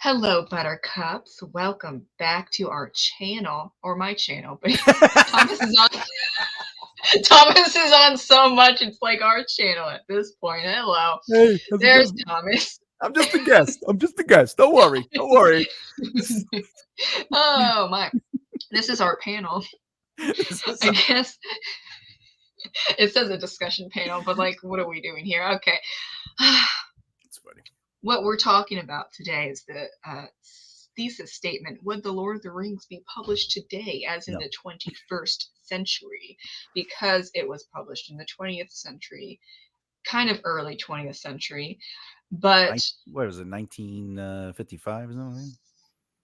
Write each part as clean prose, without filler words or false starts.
Hello, Buttercups. Welcome back to our channel, or my channel. But Thomas is on. Thomas is on so much; it's like our channel at this point. Hello, Hey, how's it there's going? Thomas. I'm just a guest. I'm just a guest. Don't worry. Don't worry. Oh my! This is our panel. This is I guess it says a discussion panel, but like, what are we doing here? Okay. it's funny. What we're talking about today is the thesis statement. Would The Lord of the Rings be published today, as in No. the 21st century? Because it was published in the 20th century, kind of early 20th century. But What was it, 1955 or something?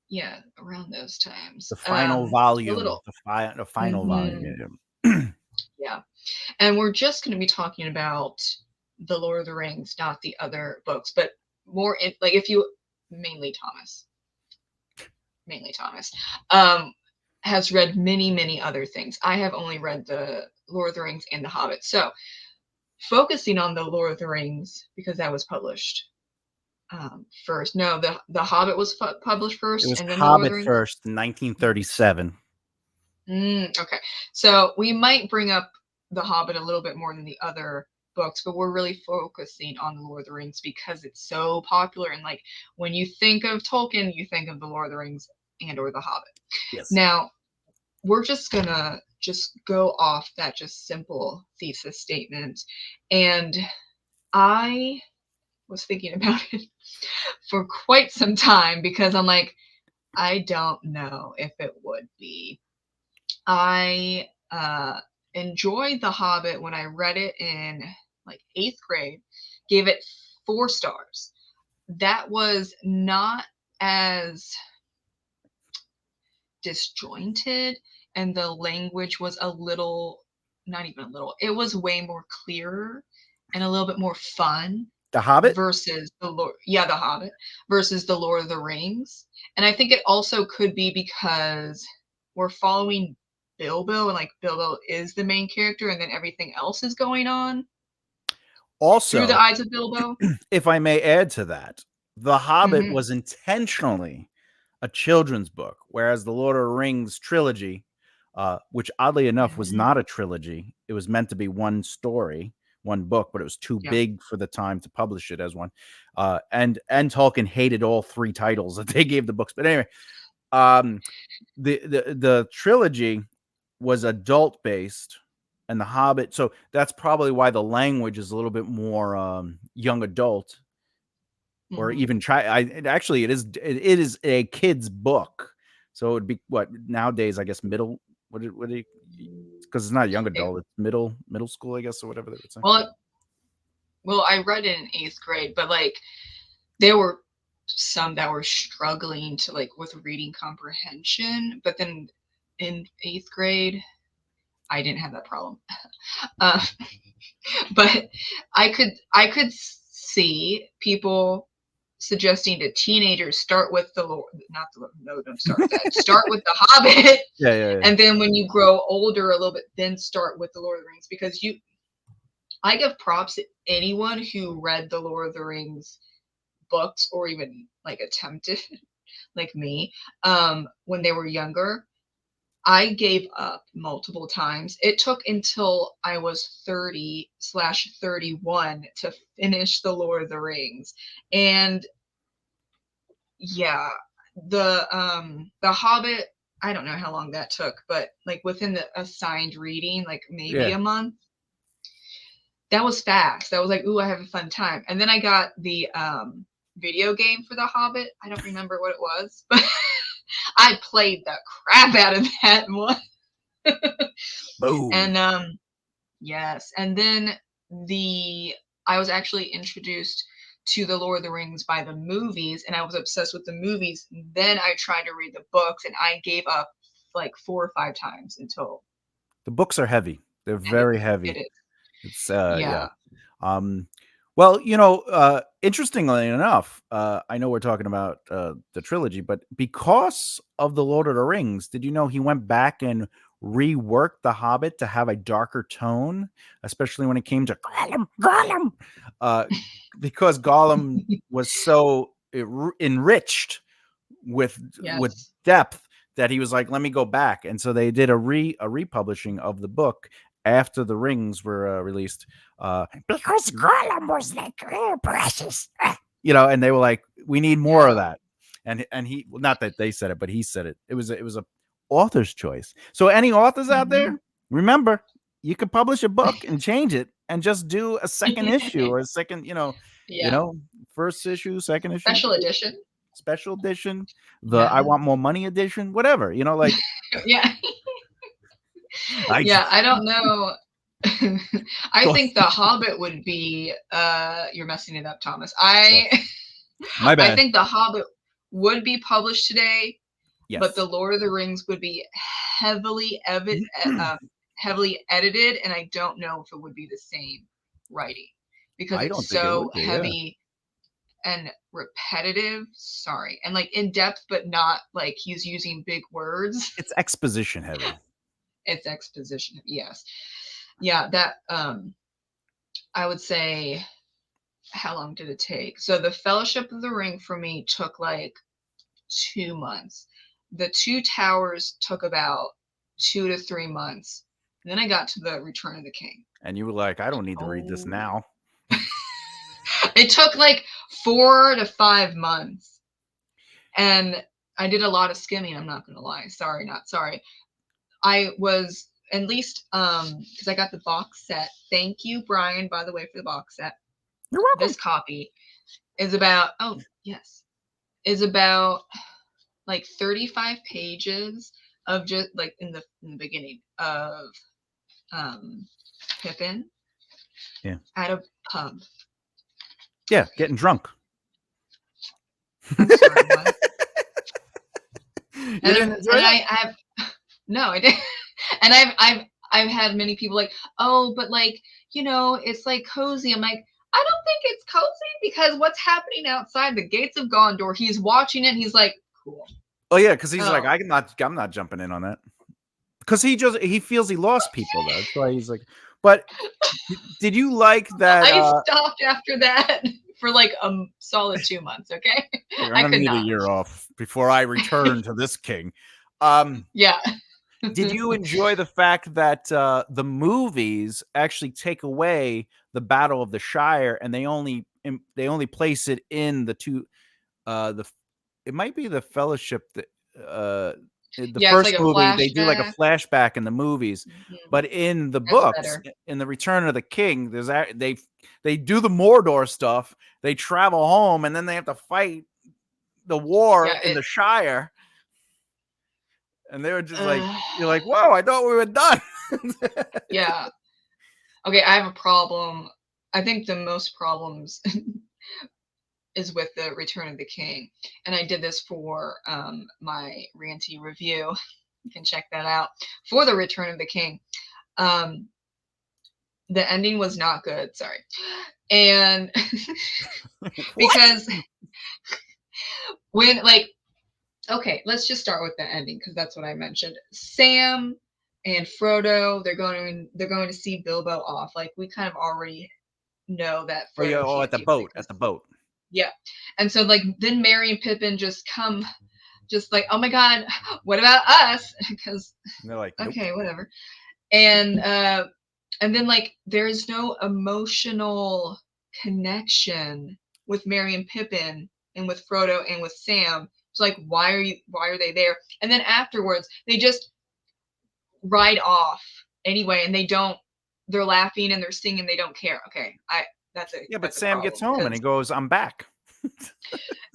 yeah, around those times. The final A volume. little. The final volume. Hmm. Yeah. Yeah. And we're just going to be talking about The Lord of the Rings, not the other books, but more in, like if you mainly Thomas. Mainly Thomas, has read many, many other things. I have only read the Lord of the Rings and The Hobbit. So, focusing on the Lord of the Rings because that was published first. No, the Hobbit was published It first, was and then the Lord of Hobbit the Rings. first in 1937. Okay, so we might bring up the Hobbit a little bit more than the other books, but we're really focusing on the Lord of the Rings because it's so popular. And like when you think of Tolkien, you think of the Lord of the Rings and or the Hobbit. Yes. Now, we're just gonna just go off that just simple thesis statement. And I was thinking about it for quite some time because I'm like, I don't know if it would be. I enjoyed The Hobbit when I read it in like eighth grade, gave it 4 stars. That was not as disjointed, and the language was a little, not even a little, it was way more clearer and a little bit more fun The Hobbit? versus the Hobbit versus the Lord of the Rings. And I think it also could be because we're following Bilbo, and like Bilbo is the main character and then everything else is going on through the Also, eyes of Bilbo. if I may add to that, The Hobbit Hmm. was intentionally a children's book, whereas the Lord of the Rings trilogy, which oddly enough was Hmm. not a trilogy, it was meant to be one story, one book, but it was too Yeah. big for the time to publish it as one. And Tolkien hated all three titles that they gave the books. But anyway, um, the trilogy was adult based, and the Hobbit. So that's probably why the language is a little bit more young adult, or Hmm. even try. Actually, it is a kid's book, so it would be what nowadays, I guess, middle. What do you? Because it's not young It, adult, it's middle school, I guess, or whatever they would say. well, well, I read it in eighth grade, but like there were some that were struggling to like with reading comprehension, but then in eighth grade I didn't have that problem. uh, but I could see people suggesting to teenagers start with the Lord, not the no, don't start with that, start with the Hobbit, Yeah, yeah, yeah. and then when you grow older a little bit then start with the Lord of the Rings, because you I give props to anyone who read the Lord of the Rings books or even like attempted like me, when they were younger. I gave up multiple times. It took until I was 30/31 to finish The Lord of the Rings. And yeah, the Hobbit, I don't know how long that took, but like within the assigned reading, like maybe Yeah. a month. That was fast. That was like, ooh, I have a fun time. And then I got the video game for the Hobbit. I don't remember what it was, but I played the crap out of that one. Boom. And yes, and then the I was actually introduced to the Lord of the Rings by the movies, and I was obsessed with the movies. Then I tried to read the books, and I gave up like 4 or 5 times until The books are heavy. They're it, very it heavy. is. It's yeah. Yeah. Um, well, interestingly enough, I know we're talking about the trilogy, but because of the Lord of the Rings, did you know he went back and reworked the Hobbit to have a darker tone, especially when it came to Gollum, uh, because Gollum was so enriched with Yes. depth that he was like, let me go back. And so they did a republishing of the book after the rings were released, because Gollum was like, oh, precious, and they were like, we need more of Yeah. that. And he, well, not that they said it, but he said it. It was a author's choice. So any authors out Mhm. there, remember, you could publish a book and change it and just do a second issue or a second, you Yeah. know, first issue, second issue, Special edition. special edition, the I Yeah. want more money edition, whatever, like Yeah. I Yeah, I don't know. I so think The Hobbit would be you're messing it up, Thomas. yeah, I my I bad. think The Hobbit would be published today, but The Yes. Lord of the Rings would be heavily um, heavily edited, and I don't know if it would be the same writing because I it's don't think it so would be, yeah. heavy and repetitive. Sorry, and like in depth, but not like he's using big words. It's exposition heavy. It's exposition. Yes. Yeah, that I would say how long did it take? So the Fellowship of the Ring for me took like 2 months. The Two Towers took about 2 to 3 months. And then I got to the Return of the King. And you were like, I don't need to read this Oh, now. it took like 4 to 5 months. And I did a lot of skimming, I'm not gonna lie. Sorry, not sorry. I was at least because I got the box set. Thank you, Brian, by the way, for the box set. You're This welcome. copy is about yes, is about like 35 pages of just like in the beginning of um Pippin Yeah. at a pub. Yeah, getting drunk. I'm sorry, what? You And didn't enjoy that? I have no, I didn't. And I've had many people like, oh, but like it's like cozy. I'm like, I don't think it's cozy because what's happening outside the gates of Gondor? He's watching it. And he's like, cool. Oh yeah, because he's like, Oh, I'm not jumping in on that. Because he feels he lost people though. That's why he's like, but did you like that? I stopped after that for like a solid 2 months. Okay, Like, I'm I gonna could need a not. year off before I return to this king. Um, Yeah. did you enjoy the fact that the movies actually take away the Battle of the Shire and they only place it in the two the it might be the Fellowship that in the Yeah, it's like first a movie they do like a flashback. flashback in the movies, Mhm. but in the That's books, better. in the Return of the King, they do the Mordor stuff. They travel home and then they have to fight the war Yeah. in the Shire, and they were just like, Uh, you're like, whoa, I thought we were done. yeah. Okay, I have a problem. I think the most problems is with the Return of the King, and I did this for my ranty review. You can check that out for the Return of the King. Um, the ending was not good. Sorry, and What? because when like okay, let's just start with the ending because that's what I mentioned. Sam and Frodo, they're going to see Bilbo off. Like we kind of already know that Oh yeah, Frodo oh, can't at the deal with it boat, at because the boat. yeah. And so like then Merry and Pippin just come just like, oh my god, what about us? Because And they're like, nope. okay, whatever. And then like there's no emotional connection with Merry and Pippin and with Frodo and with Sam. It's like why are they there? And then afterwards they just ride off anyway and they're laughing and they're singing, they don't care. Okay, I Yeah, but that's a Sam gets problem home and he because goes, I'm back.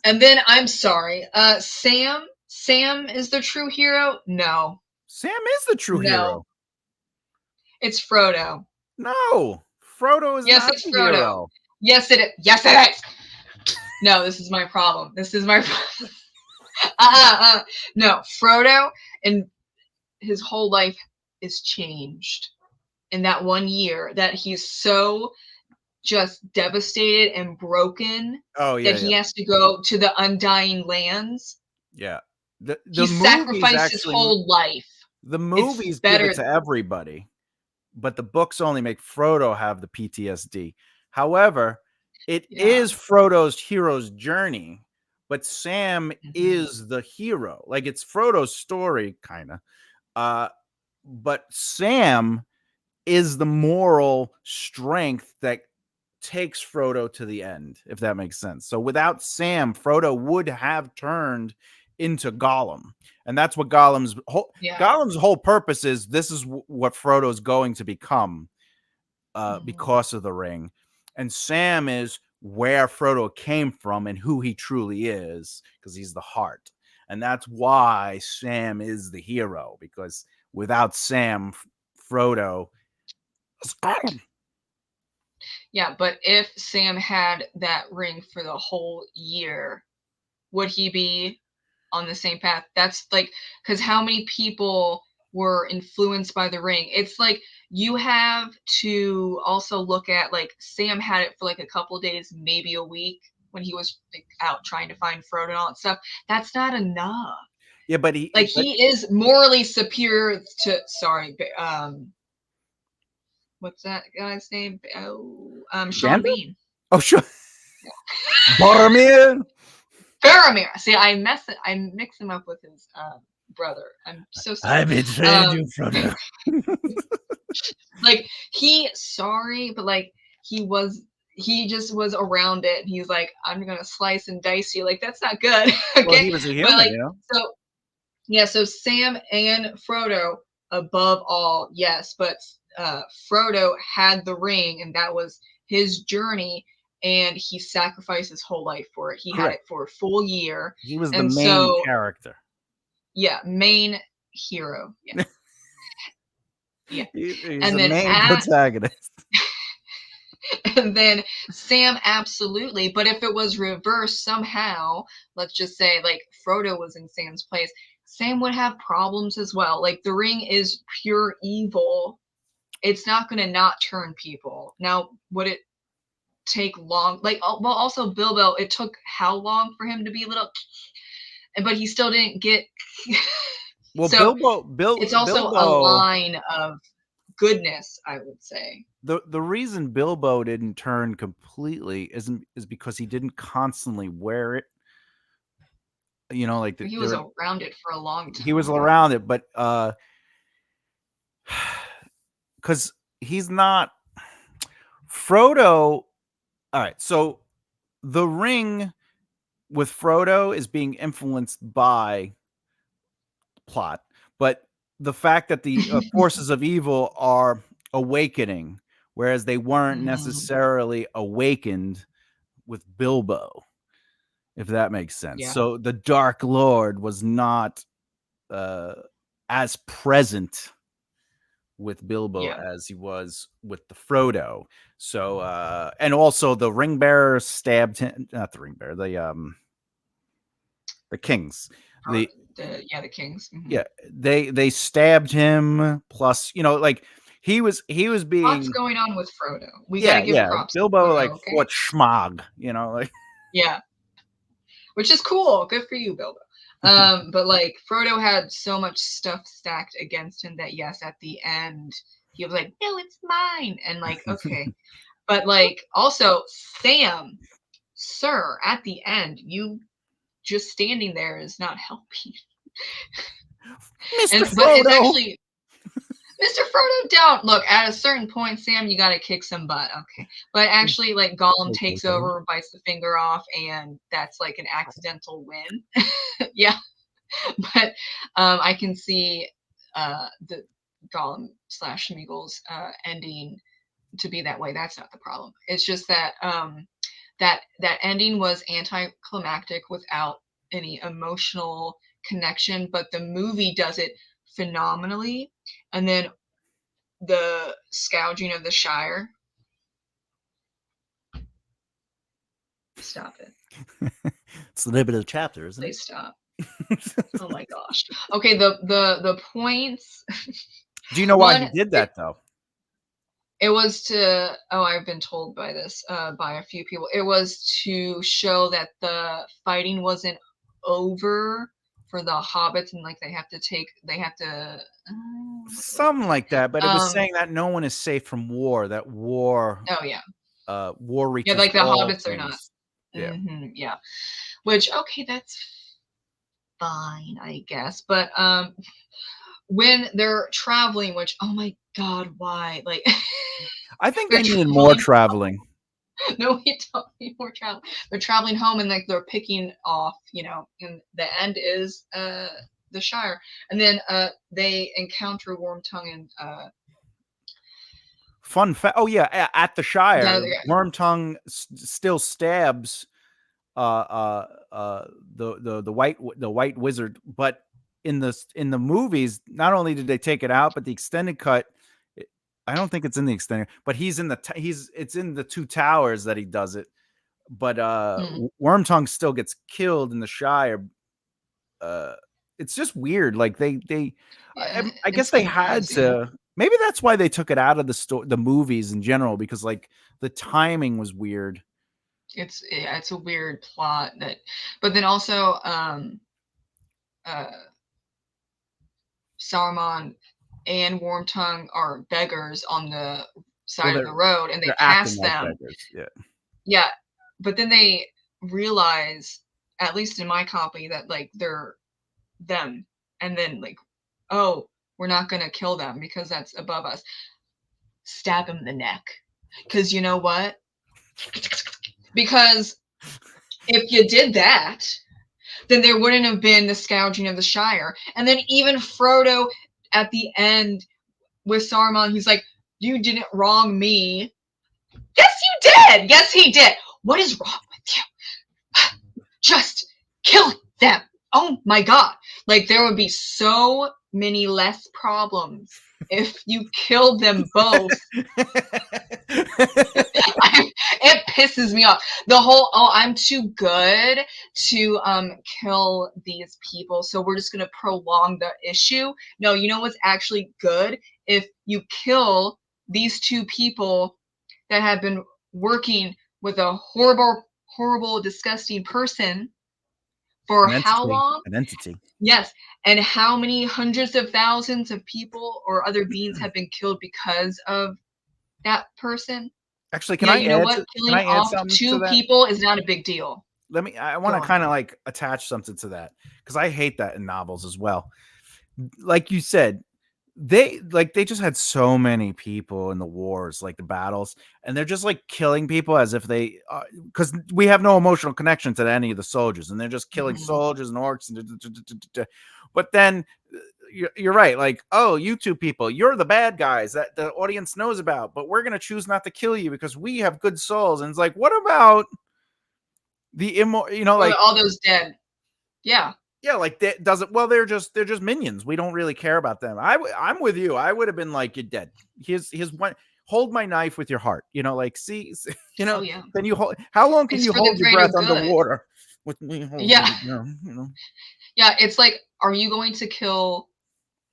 and then I'm sorry, Sam is the true hero? No. Sam is the true No. hero. It's Frodo. No, Frodo is Yes, not it's the Frodo. hero. Yes, it is. Yes, it is. No, this is my problem. This is my problem. No, Frodo and his whole life is changed in that 1 year that he's so just devastated and broken Oh that yeah, he yeah, has to go to the Undying Lands. yeah. The He movies sacrificed his actually whole life. the It's movies give it better. to everybody, but the books only make Frodo have the PTSD. However, it Yeah. is Frodo's hero's journey, but Sam Mhm. is the hero. Like, it's Frodo's story, kind of. But Sam is the moral strength that takes Frodo to the end, if that makes sense. So without Sam, Frodo would have turned into Gollum. And that's what Yeah. Gollum's whole purpose is. This is what Frodo's going to become, Mhm. because of the ring. And Sam is where Frodo came from and who he truly is, because he's the heart. And that's why Sam is the hero, because without Sam, Frodo is Gollum. Yeah, but if Sam had that ring for the whole year, would he be on the same path? That's like, because how many people were influenced by the ring? It's like you have to also look at, like, Sam had it for like a couple days, maybe a week, when he was like out trying to find Frodo and all that stuff. That's not enough. Yeah, but Like, but he is morally superior to, sorry, what's that guy's name? Oh, Sean Gandalf? Bean. Oh, sure. Boromir? Faramir. See, I mix him up with his brother. I'm so I sorry. betrayed Um, you, Frodo. like, he sorry, but like, he just was around it. And he's like, I'm gonna slice and dice you. Like, that's not good. Well, Okay, he was a but human, like, you know? so yeah, so Sam and Frodo above all, yes, but Frodo had the ring, and that was his journey, and he sacrificed his whole life for it. He had Correct. it for a full year, He was the and main so character. yeah, main hero, yeah, yeah, He's and the then main protagonist. and then Sam absolutely, but if it was reversed somehow, let's just say like Frodo was in Sam's place, Sam would have problems as well. Like, the ring is pure evil. It's not going to not turn people. Now, would it take long? Like, well, also Bilbo, it took how long for him to be little, but he still didn't get. Well, So it's also a Bilbo, line of goodness, I would say. the reason Bilbo didn't turn completely is because he didn't constantly wear it. You know, like He was there, around it for a long he was time. around it, but because he's not Frodo. All right, so the ring with Frodo is being influenced by plot, but the fact that the forces of evil are awakening, whereas they weren't Mhm. necessarily awakened with Bilbo, if that makes sense. Yeah, So the Dark Lord was not uh, as present with Bilbo yeah. as he was with the Frodo. So and also the ring bearer stabbed him, not the ring bearer, the kings. Or The the kings. Yeah, Mhm. they stabbed him, plus, like, he was Lots being, going on with Frodo. We got yeah, to give yeah, props to Bilbo, like, Frodo, okay? fought Schmog, like. Yeah, which is cool. Good for you, Bilbo. But like, Frodo had so much stuff stacked against him that yes, at the end he was like, "No, it's mine," and like, okay. But like, also Sam, sir, at the end, you just standing there is not helping. Mr. And but it's Frodo. actually Mr. Frodo, don't look at a certain point, Sam. You got to kick some butt, okay? But actually, like, Gollum takes over, bites the finger off, and that's like an accidental win. Yeah, but I can see the Gollum slash Smeagol's ending to be that way. That's not the problem. It's just that that ending was anticlimactic without any emotional connection, but the movie does it phenomenally. And then the scourging of the Shire. Stop it. It's the name of the chapter, isn't Please stop. Oh my gosh. Okay, the points. Do you know why he One, did that, though? it was to, oh, I've been told by this by a few people. It was to show that the fighting wasn't over for the hobbits, and like they have to what was Something like that, but it? it was saying that no one is safe from war, that Oh yeah. war Yeah, reaches like the all hobbits are not. things. Yeah. Yeah. which okay, that's fine, I guess. But when they're traveling, which oh my god, why? Like I think they're they needed more traveling. traveling. No, we don't need more travel. They're traveling home and like they're picking off, and the end is the Shire. And then they encounter Worm Tongue and Fun fact. Oh yeah, at the yeah, Shire, Wormtongue still stabs the white wizard, but in the movies, not only did they take it out, but the extended cut. I don't think it's in the extended, but he's in it's in the two towers that he does it. But mm, Wormtongue still gets killed in the Shire. Uh, it's just weird. Like yeah, I guess it's they had confusing. to. Maybe that's why they took it out of the movies in general, because like the timing was weird. It's a weird plot that, but then also uh Saruman and Wormtongue are beggars on the Well, side of the road, and they they're acting pass like them. beggars. Yeah. Yeah, but then they realize, at least in my copy, that like they're them, and then like, oh, we're not gonna kill them because that's above us. Stab him in the neck, because you know what? Because if you did that, then there wouldn't have been the scourging of the Shire, and then even Frodo at the end with Saruman, he's like, "You didn't wrong me." Yes, you did. Yes, he did. What is wrong with you? Just kill them. Oh my god. Like there would be so many less problems if you killed them both. It pisses me off. The whole oh, I'm too good to kill these people, so we're just gonna prolong the issue. No, you know what's actually good? If you kill these two people that have been working with a horrible, horrible, disgusting person for how long? An entity. Yes. And how many hundreds of thousands of people or other beings have been killed because of that person? Actually, Yeah, you know what? can Killing I add off something to two that? people is not a big deal. I want Go to on. kind of like attach something to that, because I hate that in novels as well. Like you said, they just had so many people in the wars, like the battles, and they're just like killing people as if they, because we have no emotional connection to any of the soldiers, and they're just killing Mhm. soldiers and orcs but then you're right, like, oh, you two people, you're the bad guys that the audience knows about, but we're going to choose not to kill you because we have good souls. And it's like, what about the Or like, all those dead. Yeah. yeah, like that doesn't, well, they're just minions. We don't really care about them. I'm with you. I would have been like, you're dead. Here's one. Hold my knife with your heart. Like, see, Oh yeah. can you hold, how long can It's you for the hold your greater breath good. underwater with me holding Yeah. it down? Yeah. It's like, are you going to kill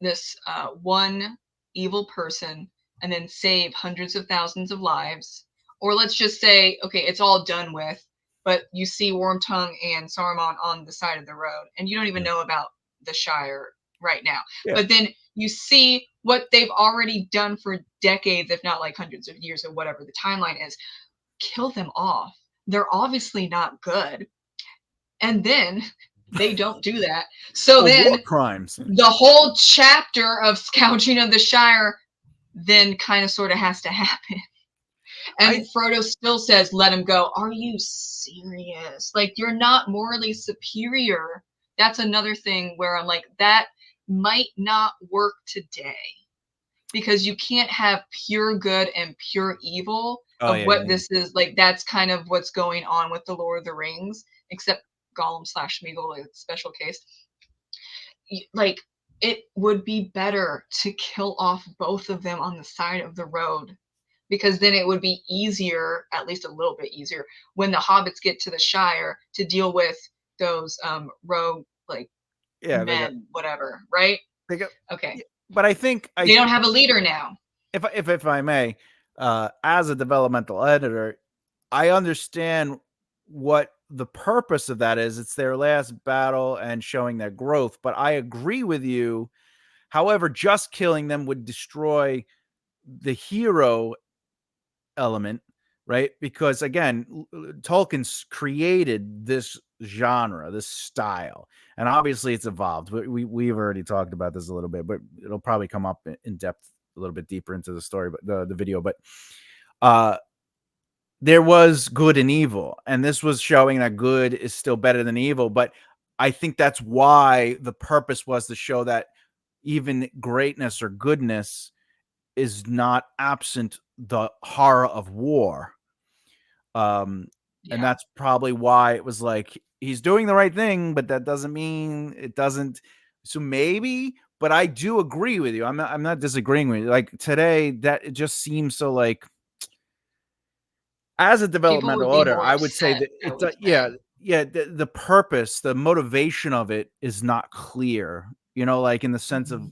this one evil person and then save hundreds of thousands of lives? Or let's just say, okay, it's all done with, but you see Wormtongue and Saruman on the side of the road, and you don't even Yeah. know about the Shire right now. Yeah. But then you see what they've already done for decades, if not like hundreds of years or whatever the timeline is. Kill them off. They're obviously not good. And then they don't do that. So Well, war then crimes. the whole chapter of Scourging of the Shire then kind of sort of has to happen. I And Frodo still says, let him go. Are you serious? Like, you're not morally superior. That's another thing where I'm like, that might not work today because you can't have pure good and pure evil Oh of yeah, what yeah. this is. Like, that's kind of what's going on with the Lord of the Rings, except Gollum slash Smeagol, like, special case. Like it would be better to kill off both of them on the side of the road because then it would be easier, at least a little bit easier, when the hobbits get to the Shire to deal with those rogue like Yeah, men, whatever, right? they got Okay. yeah, but I think They don't have a leader now. if I may, as a developmental editor, I understand what the purpose of that is. It's their last battle and showing their growth. But I agree with you. However, just killing them would destroy the hero element, right? Because again, Tolkien's created this genre, this style, and obviously it's evolved. We've already talked about this a little bit, but it'll probably come up in depth a little bit deeper into the story, but the video. But uh, there was good and evil, and this was showing that good is still better than evil. But I think that's why the purpose was to show that even greatness or goodness is not absent the horror of war. Um, and Yeah. that's probably why it was like he's doing the right thing, but that doesn't mean it doesn't. So maybe, but I do agree with you. I'm not disagreeing with you. Like today, that it just seems so like as a People developmental would be order, more I would say upset, that I it would yeah, say. yeah, the purpose, the motivation of it is not clear. Like in the sense of Mhm.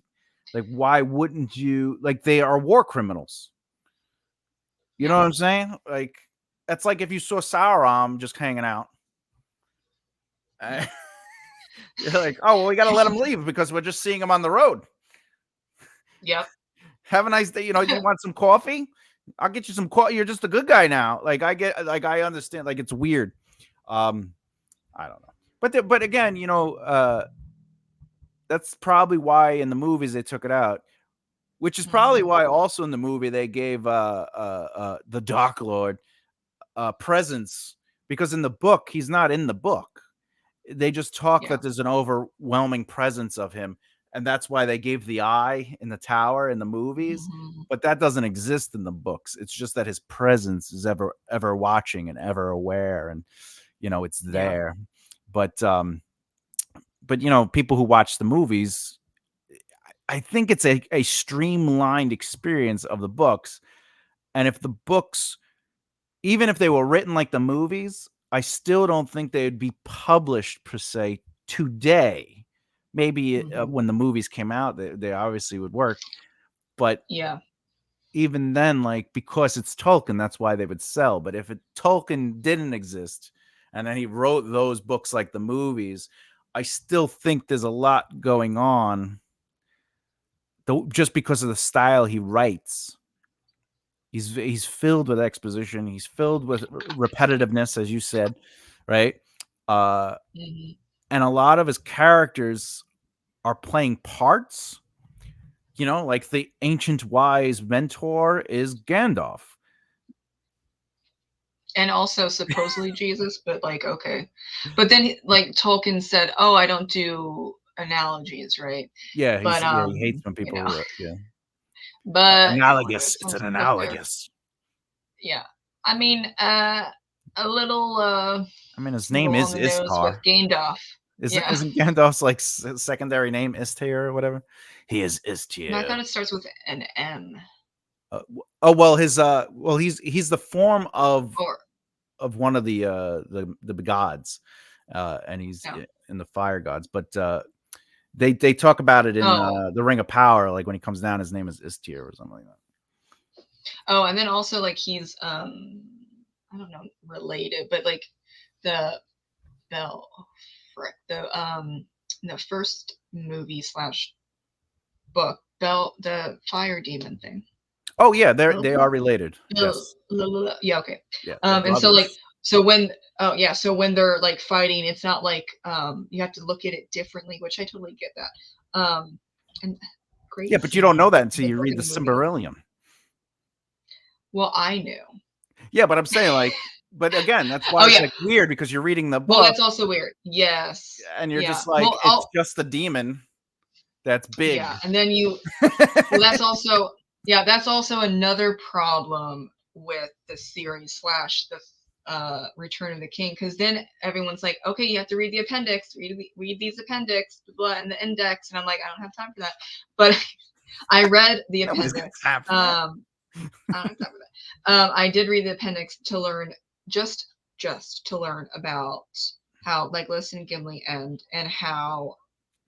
like why wouldn't you like they are war criminals. You know Yeah. what I'm saying? Like that's like if you saw Sauron just hanging out. uh, You're like, "Oh, well, we gotta let him leave because we're just seeing him on the road. Yep. Have a nice day. Do you want some coffee? I'll get you some coffee. You're just a good guy now." I understand. Like it's weird. Um, I don't know. But again, that's probably why in the movies they took it out, which is probably Mhm. why also in the movie they gave the Dark Lord presence because in the book he's not in the book. They just talk Yeah. that there's an overwhelming presence of him, and that's why they gave the eye in the tower in the movies. Mhm. But that doesn't exist in the books. It's just that his presence is ever watching and ever aware, and it's Yeah. there. But people who watch the movies, I think it's a streamlined experience of the books. And if the books, even if they were written like the movies, I still don't think they'd be published per se today. Maybe Mhm. when the movies came out, they obviously would work. But Yeah. even then, like because it's Tolkien, that's why they would sell. But if Tolkien didn't exist, and then he wrote those books like the movies, I still think there's a lot going on just because of the style he writes. He's filled with exposition. He's filled with repetitiveness, as you said, right? Uh, Mhm. and a lot of his characters are playing parts. Like the ancient wise mentor is Gandalf. And also supposedly Jesus, but, like, okay. But then, like, Tolkien said, "Oh, I don't do analogies," right? Yeah, But, he hates when you know, people. Yeah, but analogous. It's some an stuff there. analogous. Yeah. I mean, a I mean, his name little on is the nose with Istar. Gandalf. Isn't Yeah. isn't Gandalf's like secondary name Istar or whatever? He is No, I Istir. thought it starts with an M. Oh well, he's the form Or of one of the gods, and he's no. in the fire gods. But they talk about it in Oh. the Ring of Power. Like when he comes down, his name is Istir or something like that. Oh, and then also, like, he's, I don't know, related, but, like, the Bell frick, in the first movie slash book, Bell, the fire demon thing. Oh yeah, they Belva? are related. Yes, Yeah, okay. yeah, they're And so, like, brothers. so when oh yeah, so when they're like fighting, it's not like you have to look at it differently, which I totally get that. And Yeah, great but you don't know scene that in until the you book read and the the movie. Cymberillium. Well, I knew. Yeah, but I'm saying like, but again, that's Oh why it's yeah. like weird because you're reading the Well, book that's also weird. Yes. and you're Yeah. just like, Well, it's just a demon that's big. yeah, and then you well, that's also yeah, that's also another problem with the series slash the Return of the King, because then everyone's like, okay, you have to read the appendix, read these appendix, blah, and the index, and I'm like, I don't have time for that. But I read the Nobody's got appendix. time for that. I don't have time for that. I did read the appendix to learn just to learn about how Legolas and Gimli end and how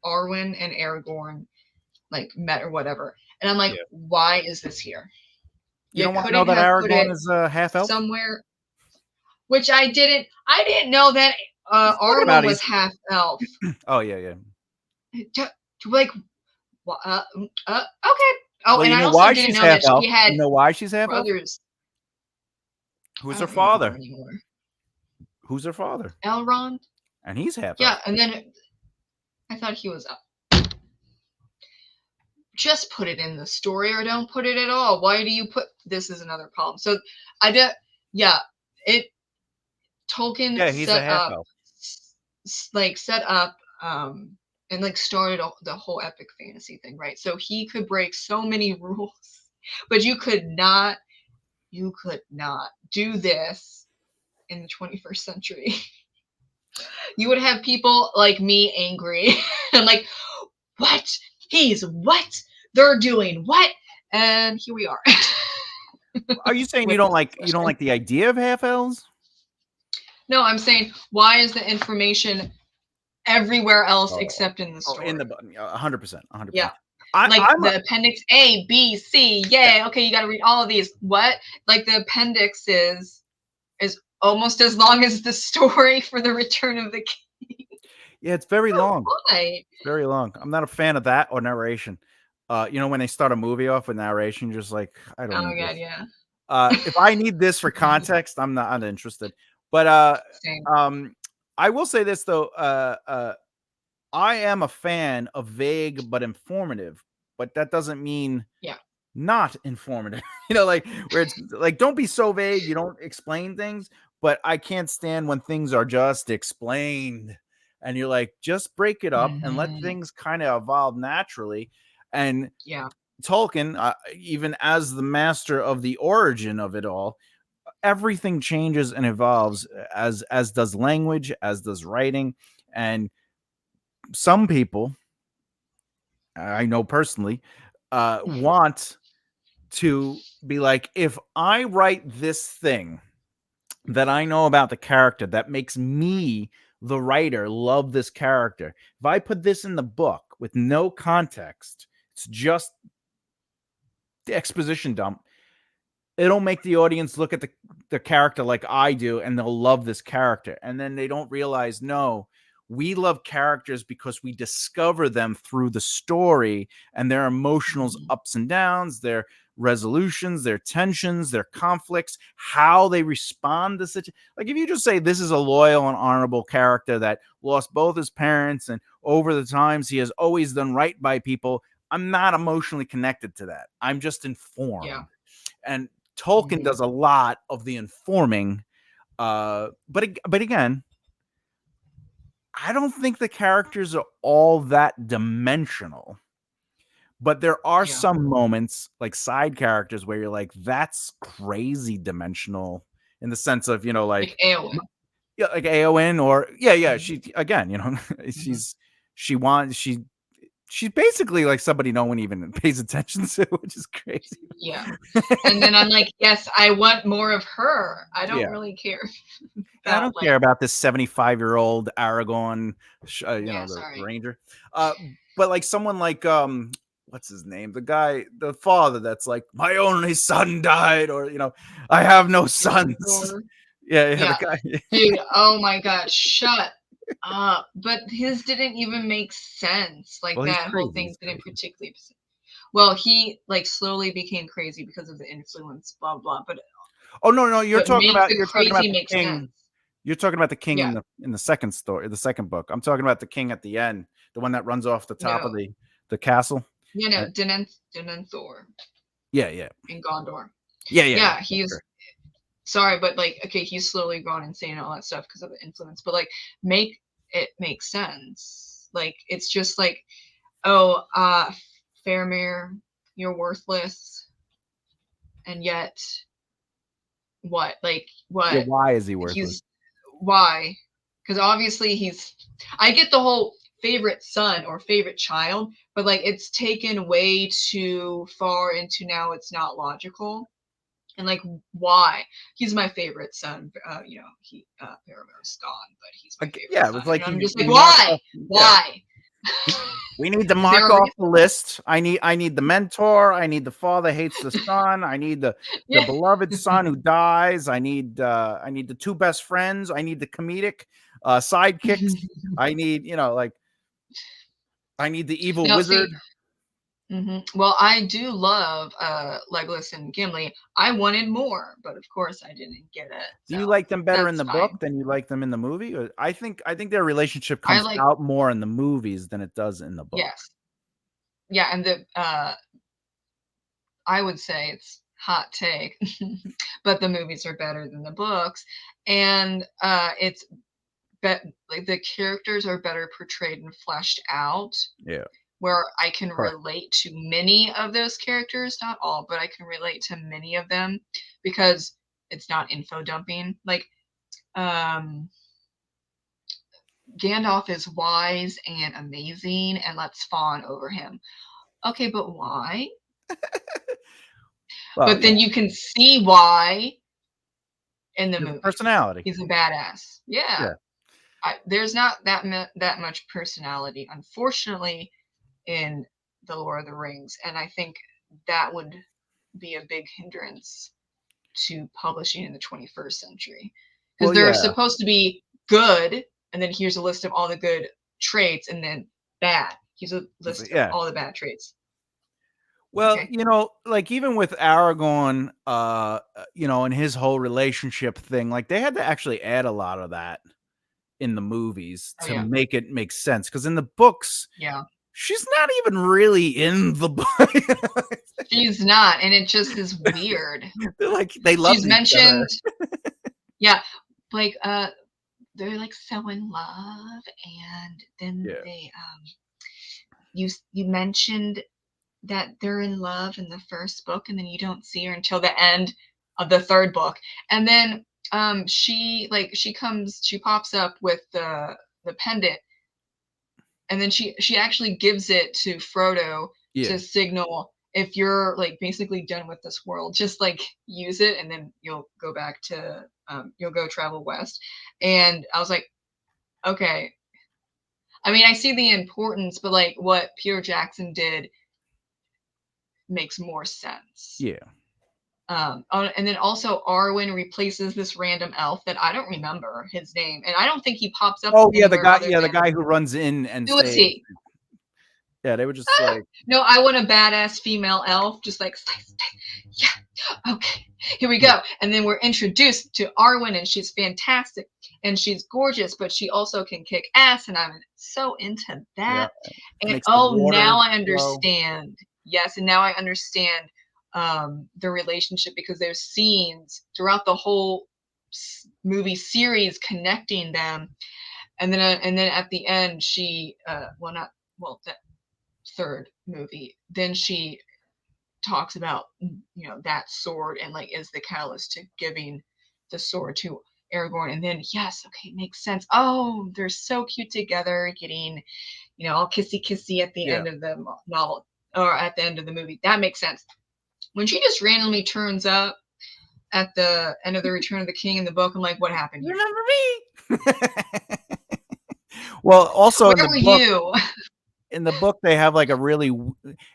Arwen and Aragorn like met or whatever. And I'm like, Yeah. why is this here? You You don't want to know couldn't that have put Aragorn it is a half elf? somewhere, which I didn't. I didn't know that He's talking Arwen about was he's. half elf. Oh yeah, yeah. To like, okay. Oh, Well, and you I know also why didn't she's know half that elf. she had You know why she's half elf? brothers. I Who's her don't remember father? anymore. Who's her father? Elrond? And he's half Yeah, elf. and then I thought he was just put it in the story or don't put it at all. Why do you put this is another problem. So I did yeah, it Tolkien Yeah, he's a set half up elf. like set up and like started the whole epic fantasy thing, right? So he could break so many rules, but you could not do this in the 21st century. You would have people like me angry and like, what? He's what? They're doing what? And here we are Are you saying with this you don't discussion. like the idea of half elves? No, I'm saying, why is the information everywhere else Oh, except in the oh, in the story? 100%, Yeah. 100%. Like I'm the appendix A, B, C. yeah, Yay. Okay, you got to read all of these. What? Like the appendix is almost as long as the story for the Return of the King. yeah, it's very long. Why? It's very long. I'm not a fan of that or narration. When they start a movie off with narration, just like I don't Oh need my god, this. yeah. If I need this for context, I'm not interested. But Same. um, I will say this though. I am a fan of vague but informative, but that doesn't mean Yeah. not informative. Like where it's like don't be so vague, you don't explain things, but I can't stand when things are just explained and you're like just break it up and let Hmm. things kind of evolve naturally. And Yeah. Tolkien, even as the master of the origin of it all, everything changes and evolves as does language, as does writing. And some people I know personally want to be like, if I write this thing that I know about the character that makes me, the writer, love this character, if I put this in the book with no context, it's just the exposition dump, it'll make the audience look at the character like I do, and they'll love this character. And then they don't realize, no, we love characters because we discover them through the story and their emotional Mhm. ups and downs, their resolutions, their tensions, their conflicts, how they respond to such. Like if you just say this is a loyal and honorable character that lost both his parents and over the times he has always done right by people, I'm not emotionally connected to that. I'm just Yeah. informed. And Tolkien Hmm. does a lot of the informing. But again, I don't think the characters are all that dimensional. But there are Yeah. some moments, like side characters, where you're like, "That's crazy dimensional," in the sense of Like like, Eowyn. yeah, like Aowen, or yeah. Hmm. She again, Hmm. she wants she's basically like somebody no one even pays attention to, which is crazy. Yeah. And then I'm like, yes, I want more of her. I don't Yeah. really care Yeah, I about don't care like, about this 75-year-old Aragorn, yeah, the sorry. ranger. Uh, but like someone like what's his name? The guy, the father that's like, my only son died, or I have no sons. Or Yeah, the yeah. guy. Dude, oh my god, shut up. But his didn't even make sense. Like Well, he's that whole crazy. thing He's didn't crazy. particularly well, he like slowly became crazy because of the influence, blah blah. Oh no, But make the you're talking about crazy the make king. sense. You're talking about the king Yeah. in the second story, the second book. I'm talking about the king at the end, the one that runs off the top of No. the castle. You Uh, know, Denethor yeah, yeah, in Gondor. yeah. Yeah, That's he's correct. sorry, but like, okay, he's slowly gone insane and all that stuff because of the influence. But like, make it make sense. Like, it's just like, oh, Faramir, you're worthless, and yet what? Like, Yeah, what? why is he worthless? He's why? Because obviously he's. I get the whole favorite son or favorite child, but like, it's taken way too far into now. It's not logical. And like, why? He's my favorite son. He Paramir's gone, but he's my Like, favorite yeah, it son. was like And I'm just like, he marked why? off. Yeah, Why? we need to Is there mark a off reason? the list. I need the mentor. I need the father hates the son. I need the Yeah. beloved son who dies. I need the two best friends. I need the comedic sidekicks. I need like I need the evil Now, wizard. see, Well, I do love Legolas and Gimli. I wanted more, but of course I didn't get it. Do So you like them better in that's the book fine. than you like them in the movie? Or I think their relationship I comes like out more in the movies than it does in the book. yes. Yeah, and the I would say it's hot take, but the movies are better than the books, and it's like the characters are better portrayed and fleshed out, Yeah. where I can Correct. relate to many of those characters, not all, but I can relate to many of them because it's not info dumping. Like um Gandalf is wise and amazing and let's fawn over him. Okay, but why? Well, But yeah, then you can see why in the he has a movies. personality. He's a badass. Yeah. Yeah. There's not that much personality, unfortunately, in the Lord of the Rings, and I think that would be a big hindrance to publishing in the 21st century because Well, they're yeah. supposed to be good, and then here's a list of all the good traits, and then bad. Here's a list of Yeah. all the bad traits. Well, Okay. like even with Aragorn, and his whole relationship thing, like they had to actually add a lot of that in the movies Oh to yeah. make it make sense. Because in the books, Yeah. she's not even really in the book. She's not, and it just is weird. They're like they She's loved each other. mentioned, yeah, like they're like so in love, and then Yeah. they you mentioned that they're in love in the first book, and then you don't see her until the end of the third book, and then she pops up with the pendant, and then she actually gives it to Frodo Yeah. to signal if you're like basically done with this world, just like use it, and then you'll go travel west. And I was like, okay. I mean, I see the importance, but like what Peter Jackson did makes more sense. Yeah. And then also Arwen replaces this random elf that I don't remember his name, and I don't think he pops up Oh, yeah, anywhere other the than guy who runs in and who is saves. he? Yeah, they were just like, No, I want a badass female elf, just like slice, slice. Yeah, okay, here we yeah, go. And then we're introduced to Arwen, and she's fantastic, and she's gorgeous, but she also can kick ass, and I'm so into yeah, that. And makes the oh, water now I flow. understand. Yes, and now I understand the relationship because there's scenes throughout the whole movie series connecting them, and then at the end, well, not well, that third movie, then she talks about that sword and like is the catalyst to giving the sword to Aragorn, and then yes, okay, makes sense. Oh, they're so cute together, getting all kissy kissy at the Yeah. end of the novel or at the end of the movie. That makes sense. When she just randomly turns up at the end of the Return of the King in the book, I'm like, what happened here? Remember me? Well, also Where were you? in the book they have like a really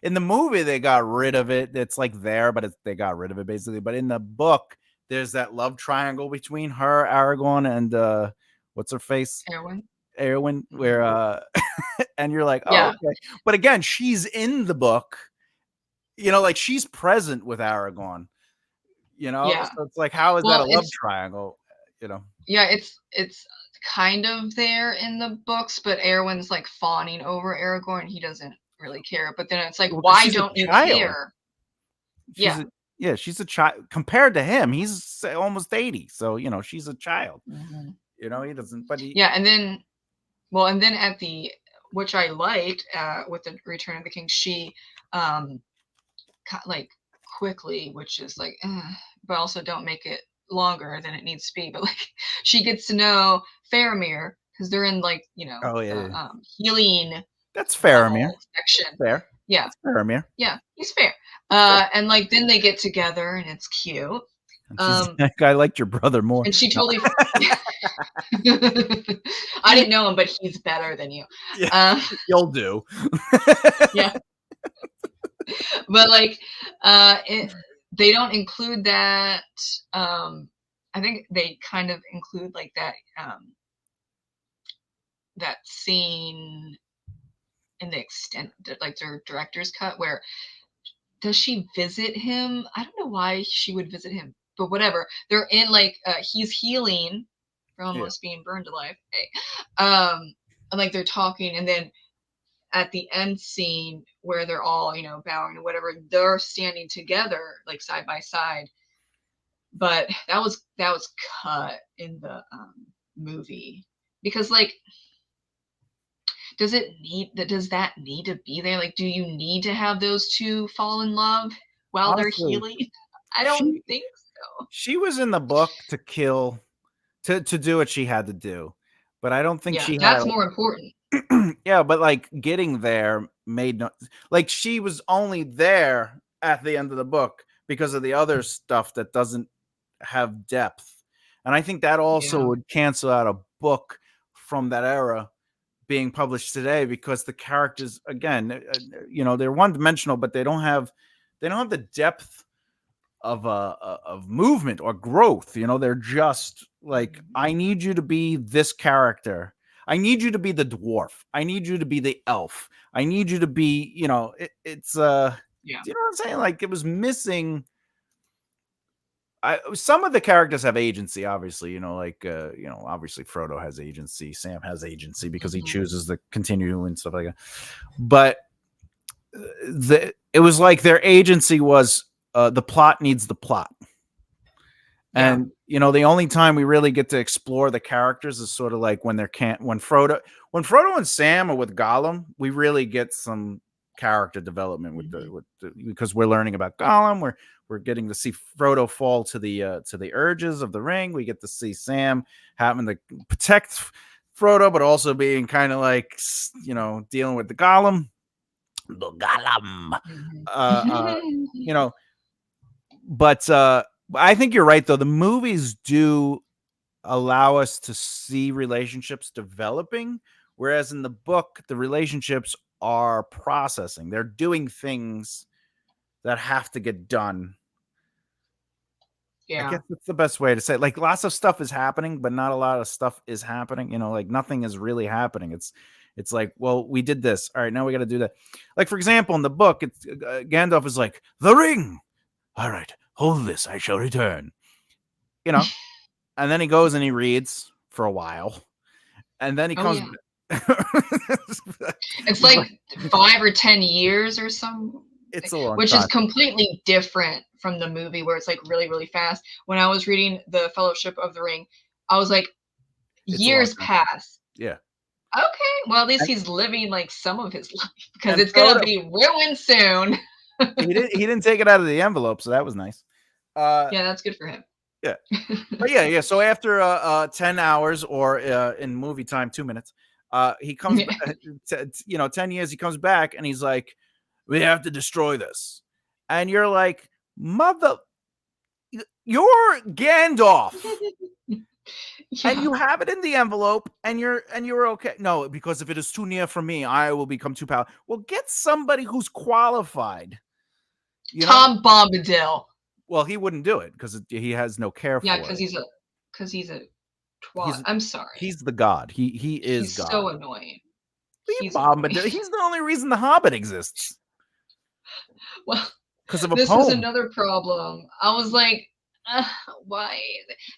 in the movie they got rid of it. It's like there, but they got rid of it basically. But in the book, there's that love triangle between her, Aragorn, and what's her face? Erwin. Eowyn, Mhm. where and you're like, oh, Yeah, okay. But again, she's in the book, like she's present with Aragorn, yeah. so it's like, how is that a Well, love triangle? You know, yeah, it's kind of there in the books, but Erwin's like fawning over Aragorn. He doesn't really care. But then it's like, well, because why she's a don't you child. care? She's Yeah. a Yeah, she's a child compared to him. He's almost 80, so she's a child. Mhm. He doesn't, but he. Yeah, and then and then at the which I liked with the Return of the King, she um like quickly, which is like, but also don't make it longer than it needs to be. But like, she gets to know Faramir because they're in like Oh yeah, the yeah. healing That's Faramir. level section. That's fair. Yeah, That's Faramir. yeah, he's fair. That's fair. And like then they get together and it's cute. And she's Um, like, I liked your brother more. and she No. totally. I didn't know him, but he's better than you. Yeah, Um, you'll do. yeah, but like, they don't include that. Um, I think they kind of include like that scene in the extent like their director's cut where does she visit him? I don't know why she would visit him, but whatever. They're in like he's healing from Yeah. almost being burned alive. Hey. And like they're talking, and then at the end scene where they're all bowing or whatever, they're standing together like side by side. But that was cut in the movie because like does that need to be there? Like, do you need to have those two fall in love while they're Honestly, healing? I don't she think so. she was in the book to kill to do what she had to do, but I don't think Yeah, she had that's more important. yeah, but like getting there made no like she was only there at the end of the book because of the other stuff that doesn't have depth. And I think that also Yeah. would cancel out a book from that era being published today because the characters again, they're one dimensional, but they don't have the depth of movement or growth. They're just like, Mhm. I need you to be this character. I need you to be the dwarf. I need you to be the elf. I need you to be, it's Yeah. do you know what I'm saying? Like it was missing. Some of the characters have agency, obviously, obviously Frodo has agency, Sam has agency because he Mhm. chooses to continue and stuff like that. But it was like their agency was the plot needs the plot. Yeah. And the only time we really get to explore the characters is sort of like when Frodo and Sam are with Gollum, we really get some character development Mhm. because we're learning about Gollum. We're getting to see Frodo fall to the urges of the ring. We get to see Sam having to protect Frodo, but also being kind of like dealing with the Gollum. Uh, uh, you Mhm. know, but I think you're right though. The movies do allow us to see relationships developing, whereas in the book, the relationships are processing. They're doing things that have to get done. I Yeah. guess that's the best way to say it. Like lots of stuff is happening, but not a lot of stuff is happening. Like nothing is really happening. It's like, well, we did this. All right, now we got to do that. Like for example, in the book, it's Gandalf is like the ring. All right, hold this. I shall return. You know, and then he goes and he reads for a while, and then he Oh comes. yeah. Back. It's He's like like, 5 or 10 years or something, it's a long which is time. completely different from the movie where it's like really, really fast. When I was reading The Fellowship of the Ring, I was like, It's a long years time. pass. Yeah, Okay, well at least and, he's living like some of his life because and it's gonna Frodo, be ruined soon. he didn't take it out of the envelope, so that was nice. Uh, Yeah, that's good for him. yeah, but yeah. So after 10 hours, or in movie time 2 minutes, he comes. Yeah. 10 years, he comes back and he's like, "We have to destroy this," and you're like, "Mother, you're Gandalf." And Yeah. you have it in the envelope, and you're okay. No, because if it is too near from me, I will become too powerful. Well, get somebody who's qualified. You know. Tom Bombadil. Well, he wouldn't do it because he has no care Yeah, for it. because he's a twat. He's I'm sorry. he's the god. He is He's so God. annoying. Leave He's annoying. Bombadil. He's the only reason the Hobbit exists Well, because of a this was poem. another problem. I was like, uh, why?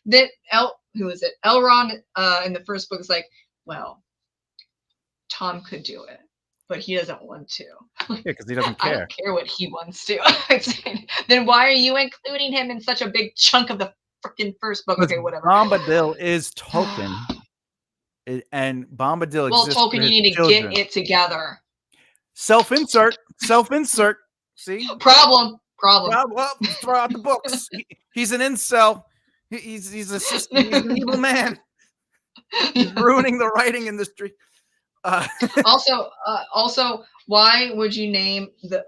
That who is it? Elrond in the first book is like, well, Tom could do it, but he doesn't want to. Yeah, because he doesn't I don't care. care what he wants to. Then why are you including him in such a big chunk of the freaking first book? Because Okay, whatever. Bombadil is Tolkien, and Bombadil Well, exists for Tolkien, you his need to get children. it together. Self-insert. Self-insert. See? Problem. Well, throw out the books. He's an incel. He's a system. He's an evil man. He's Yeah. ruining the writing industry. Uh, Also, why would you name the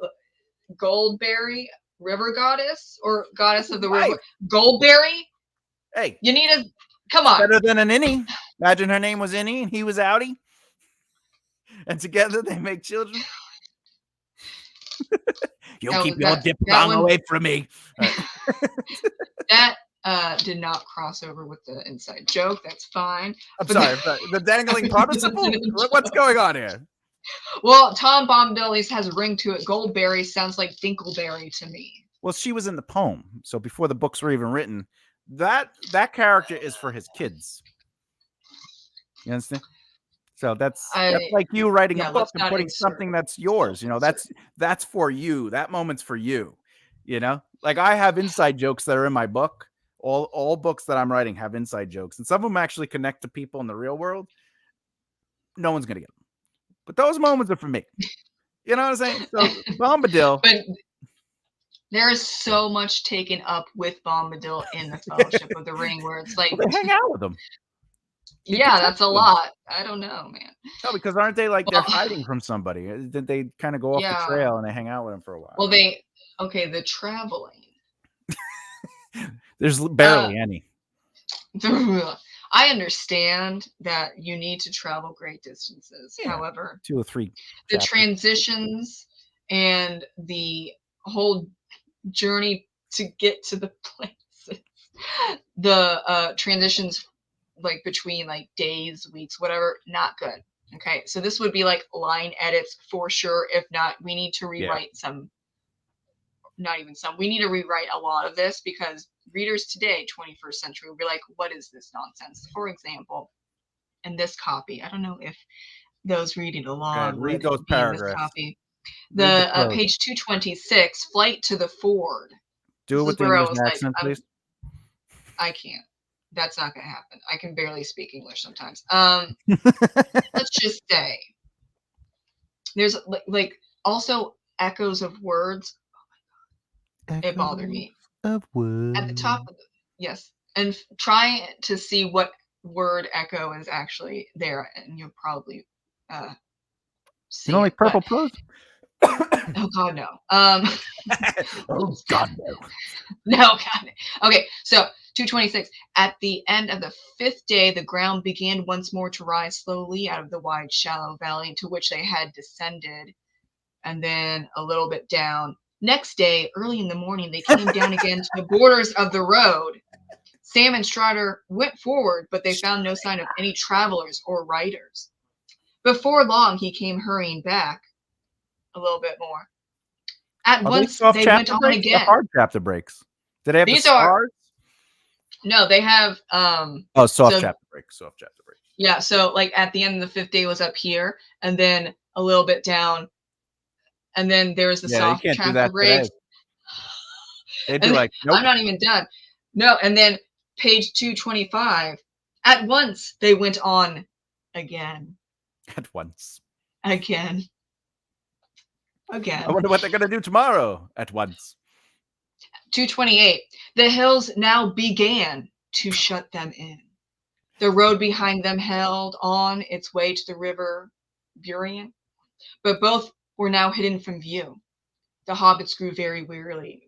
Goldberry river goddess or that's goddess his of the river wife. Goldberry? Hey, You need to come it's on. better than an innie. Imagine her name was Innie and he was Outie, and together they make children. You'll That keep was your that diphthong one away from me. All right. that did not cross over with the inside joke. That's fine. I'm But the, sorry. I'm sorry. The dangling the participle. What's joke. going on here? Well, Tom Bombadil at least has a ring to it. Goldberry sounds like Dinkleberry to me. Well, she was in the poem, so before the books were even written, that character is for his kids. You understand? So that's I like you writing a Yeah, book let's and not putting insert something that's yours. self-insert. That's for you. That moment's for you. Like I have inside jokes that are in my book. All books that I'm writing have inside jokes, and some of them actually connect to people in the real world. No one's gonna get them, but those moments are for me. You know what I'm saying? So Bombadil, But there is so much taken up with Bombadil in the Fellowship of the Ring, where it's well, like, they hang out with them. You can yeah, talk that's a to them. lot. I don't know, man. No, because aren't they like they're Well, hiding from somebody? Did they kind of go off the yeah. trail and they hang out with him for a Well, while? they okay. The traveling. There's Uh, barely any. I understand that you need to travel great distances. Yeah, However, 2 or 3 the chapters. transitions and the whole journey to get to the places, the transitions like between like days, weeks, whatever, not good. Okay, so this would be like line edits for sure. If not, we need to Yeah. rewrite some, not even some, we need to rewrite a lot of this because readers today, 21st century, will be like, what is this nonsense? For example, in this copy, I don't know if those reading Go ahead, along read would those be in this paragraphs. copy. Read the The prose. page 226, flight to the ford. Do it This is with the where I English was like, accent, please. I can't. That's not gonna happen. I can barely speak English sometimes. Let's just say there's like also echoes of words. It bothered Echoes me of at the top wood. of the, yes, and try to see what word echo is actually there, and you'll probably uh, You see don't it. like But purple prose? oh god, no. Oh God, no. No, got it. Okay, so 226. At the end of the fifth day, the ground began once more to rise slowly out of the wide, shallow valley into which they had descended, and then a little bit down. Next day, early in the morning, they came down again to the borders of the road. Sam and Strider went forward, but they found no sign of any travelers or riders. Before long, he came hurrying back a little bit more. At Are they once, soft they went chapter on breaks or again. hard chapter breaks? Do they have the These are stars? no, they have Oh, soft so chapter breaks. Soft chapter breaks. yeah, so like at the end of the fifth day was up here, and then a little bit down, and then there's the Yeah, you soft can't do chapter that today. breaks, They'd be and then, like, I'm nope, not even done. No, and then page 225. At once they went on again, at once. again, I again. wonder what they're gonna do tomorrow at once. 228. The hills now began to shut them in. The road behind them held on its way to the river Burien, but both were now hidden from view. The hobbits grew very weary.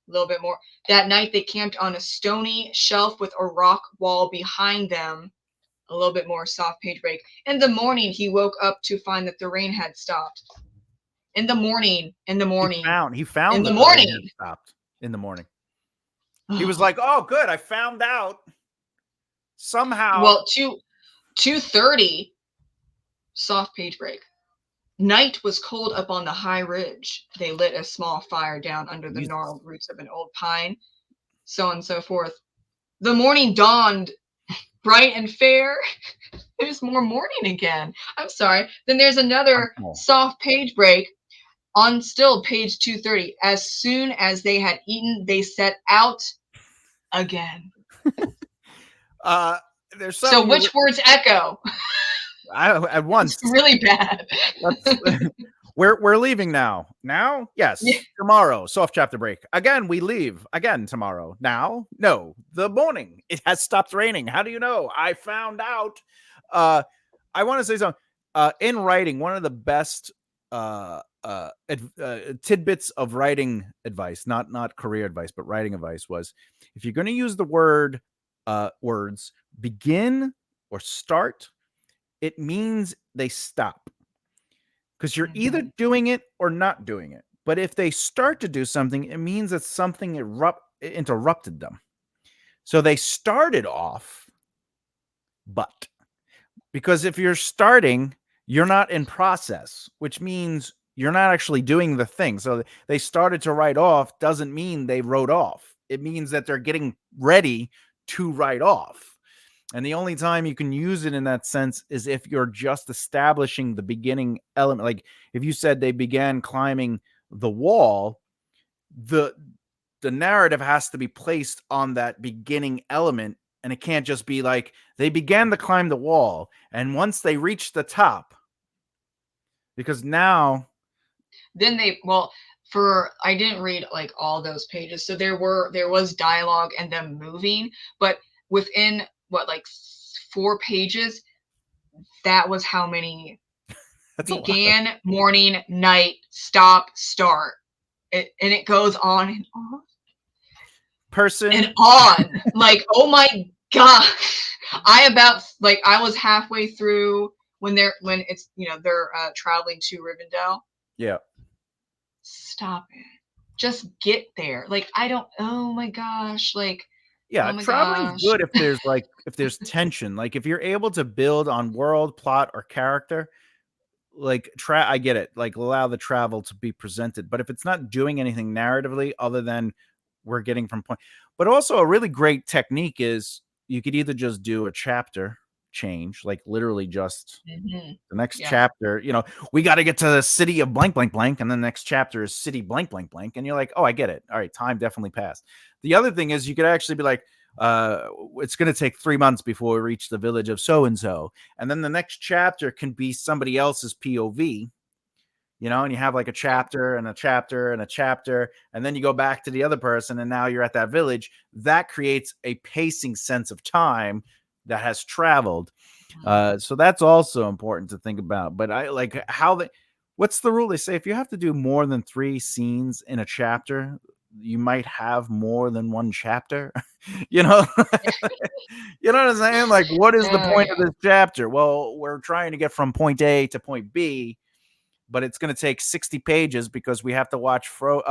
A little bit more. That night they camped on a stony shelf with a rock wall behind them. A little bit more soft page break. In the morning, he woke up to find that the rain had stopped. In the morning, in the He morning, found he in found the that the rain had morning. stopped in the morning. He was like, "Oh, good, I found out somehow." Well, 2:30, soft page break. Night was cold up on the high ridge. They lit a small fire down under the Jesus. gnarled roots of an old pine, so on and so forth. The morning dawned bright and fair. There's more morning again. I'm sorry. Then there's I'm another small. soft page break on still page 230. As soon as they had eaten, they set out again. Uh, there's So something you. which words echo? At It's once. really bad. Let's. We're leaving now. Now, Yeah. yes. Tomorrow, soft chapter break. Again, we leave. Again tomorrow. Now, no. The morning. It has stopped raining. How do you know? I found out. Uh, I want to say something. In writing, one of the best tidbits of writing advice, not career advice, but writing advice was if you're going to use the words begin or start, it means they stop because you're either Mhm. doing it or not doing it. But if they start to do something, it means that something interrupted them. So they started off, but because if you're starting, you're not in process, which means you're not actually doing the thing. So they started to write off doesn't mean they wrote off. It means that they're getting ready to write off. And the only time you can use it in that sense is if you're just establishing the beginning element. Like if you said they began climbing the wall, the the narrative has to be placed on that beginning element, and it can't just be like they began to climb the wall and once they reached the top, because now Then they, well, for I didn't read like all those pages, so there was dialogue and them moving, but within what, like 4 pages, that was how many that's a lot of began, morning, night, stop, start. And it goes on person. and on. Like, oh my gosh. I was halfway through when it's they're traveling to Rivendell. Yeah, Stop it. Just get there. Like, I don't, oh my gosh. Like, yeah, oh my traveling's gosh. good if there's like if there's tension, like if you're able to build on world, plot, or character. Like I get it, like allow the travel to be presented, but if it's not doing anything narratively other than we're getting from point. But also a really great technique is you could either just do a chapter change, like literally just Hmm. the next Yeah. chapter, we got to get to the city of blank blank blank, and then the next chapter is city blank blank blank, and you're like, oh, I get it, all right, time definitely passed. The other thing is you could actually be like, it's going to take 3 months before we reach the village of so and so, and then the next chapter can be somebody else's POV, and you have like a Yeah. chapter and a chapter and a chapter, and then you go back to the other person, and now you're at that village. That creates a pacing sense of time that has traveled. Mhm. So that's also important to think about. But I like how what's the rule? They say if you have to do more than 3 scenes in a chapter, you might have more than one chapter. you know, you know what I'm saying? Like, what is the Oh point of yeah. this chapter? Well, we're trying to get from point A to point B, but it's going to take 60 pages because we have to watch Mary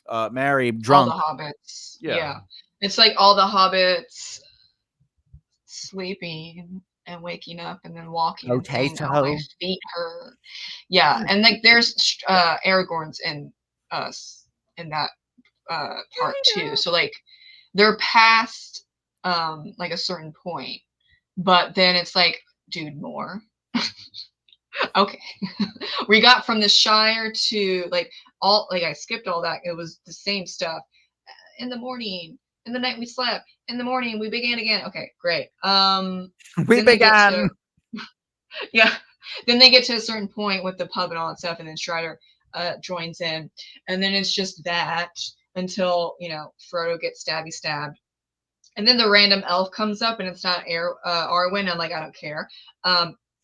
All the drunk. hobbits. Yeah. Yeah. It's like all the hobbits sleeping and waking up and then walking and saying, "Oh, my Potato. feet hurt." Yeah, and like there's Aragorn's in us in that part too. So like they're past like a certain point, but then it's like, dude, more. Okay. We got from the Shire to like all, like I skipped all that. It was the same stuff. In the morning, in the night we slept, in the morning we began again. Okay, great. We Then they get began. to, yeah, then they get to a certain point with the pub and all that stuff, and then Strider joins in, and then it's just that until Frodo gets stabbed, and then the random elf comes up, and it's not Arwen. I'm like, I don't care.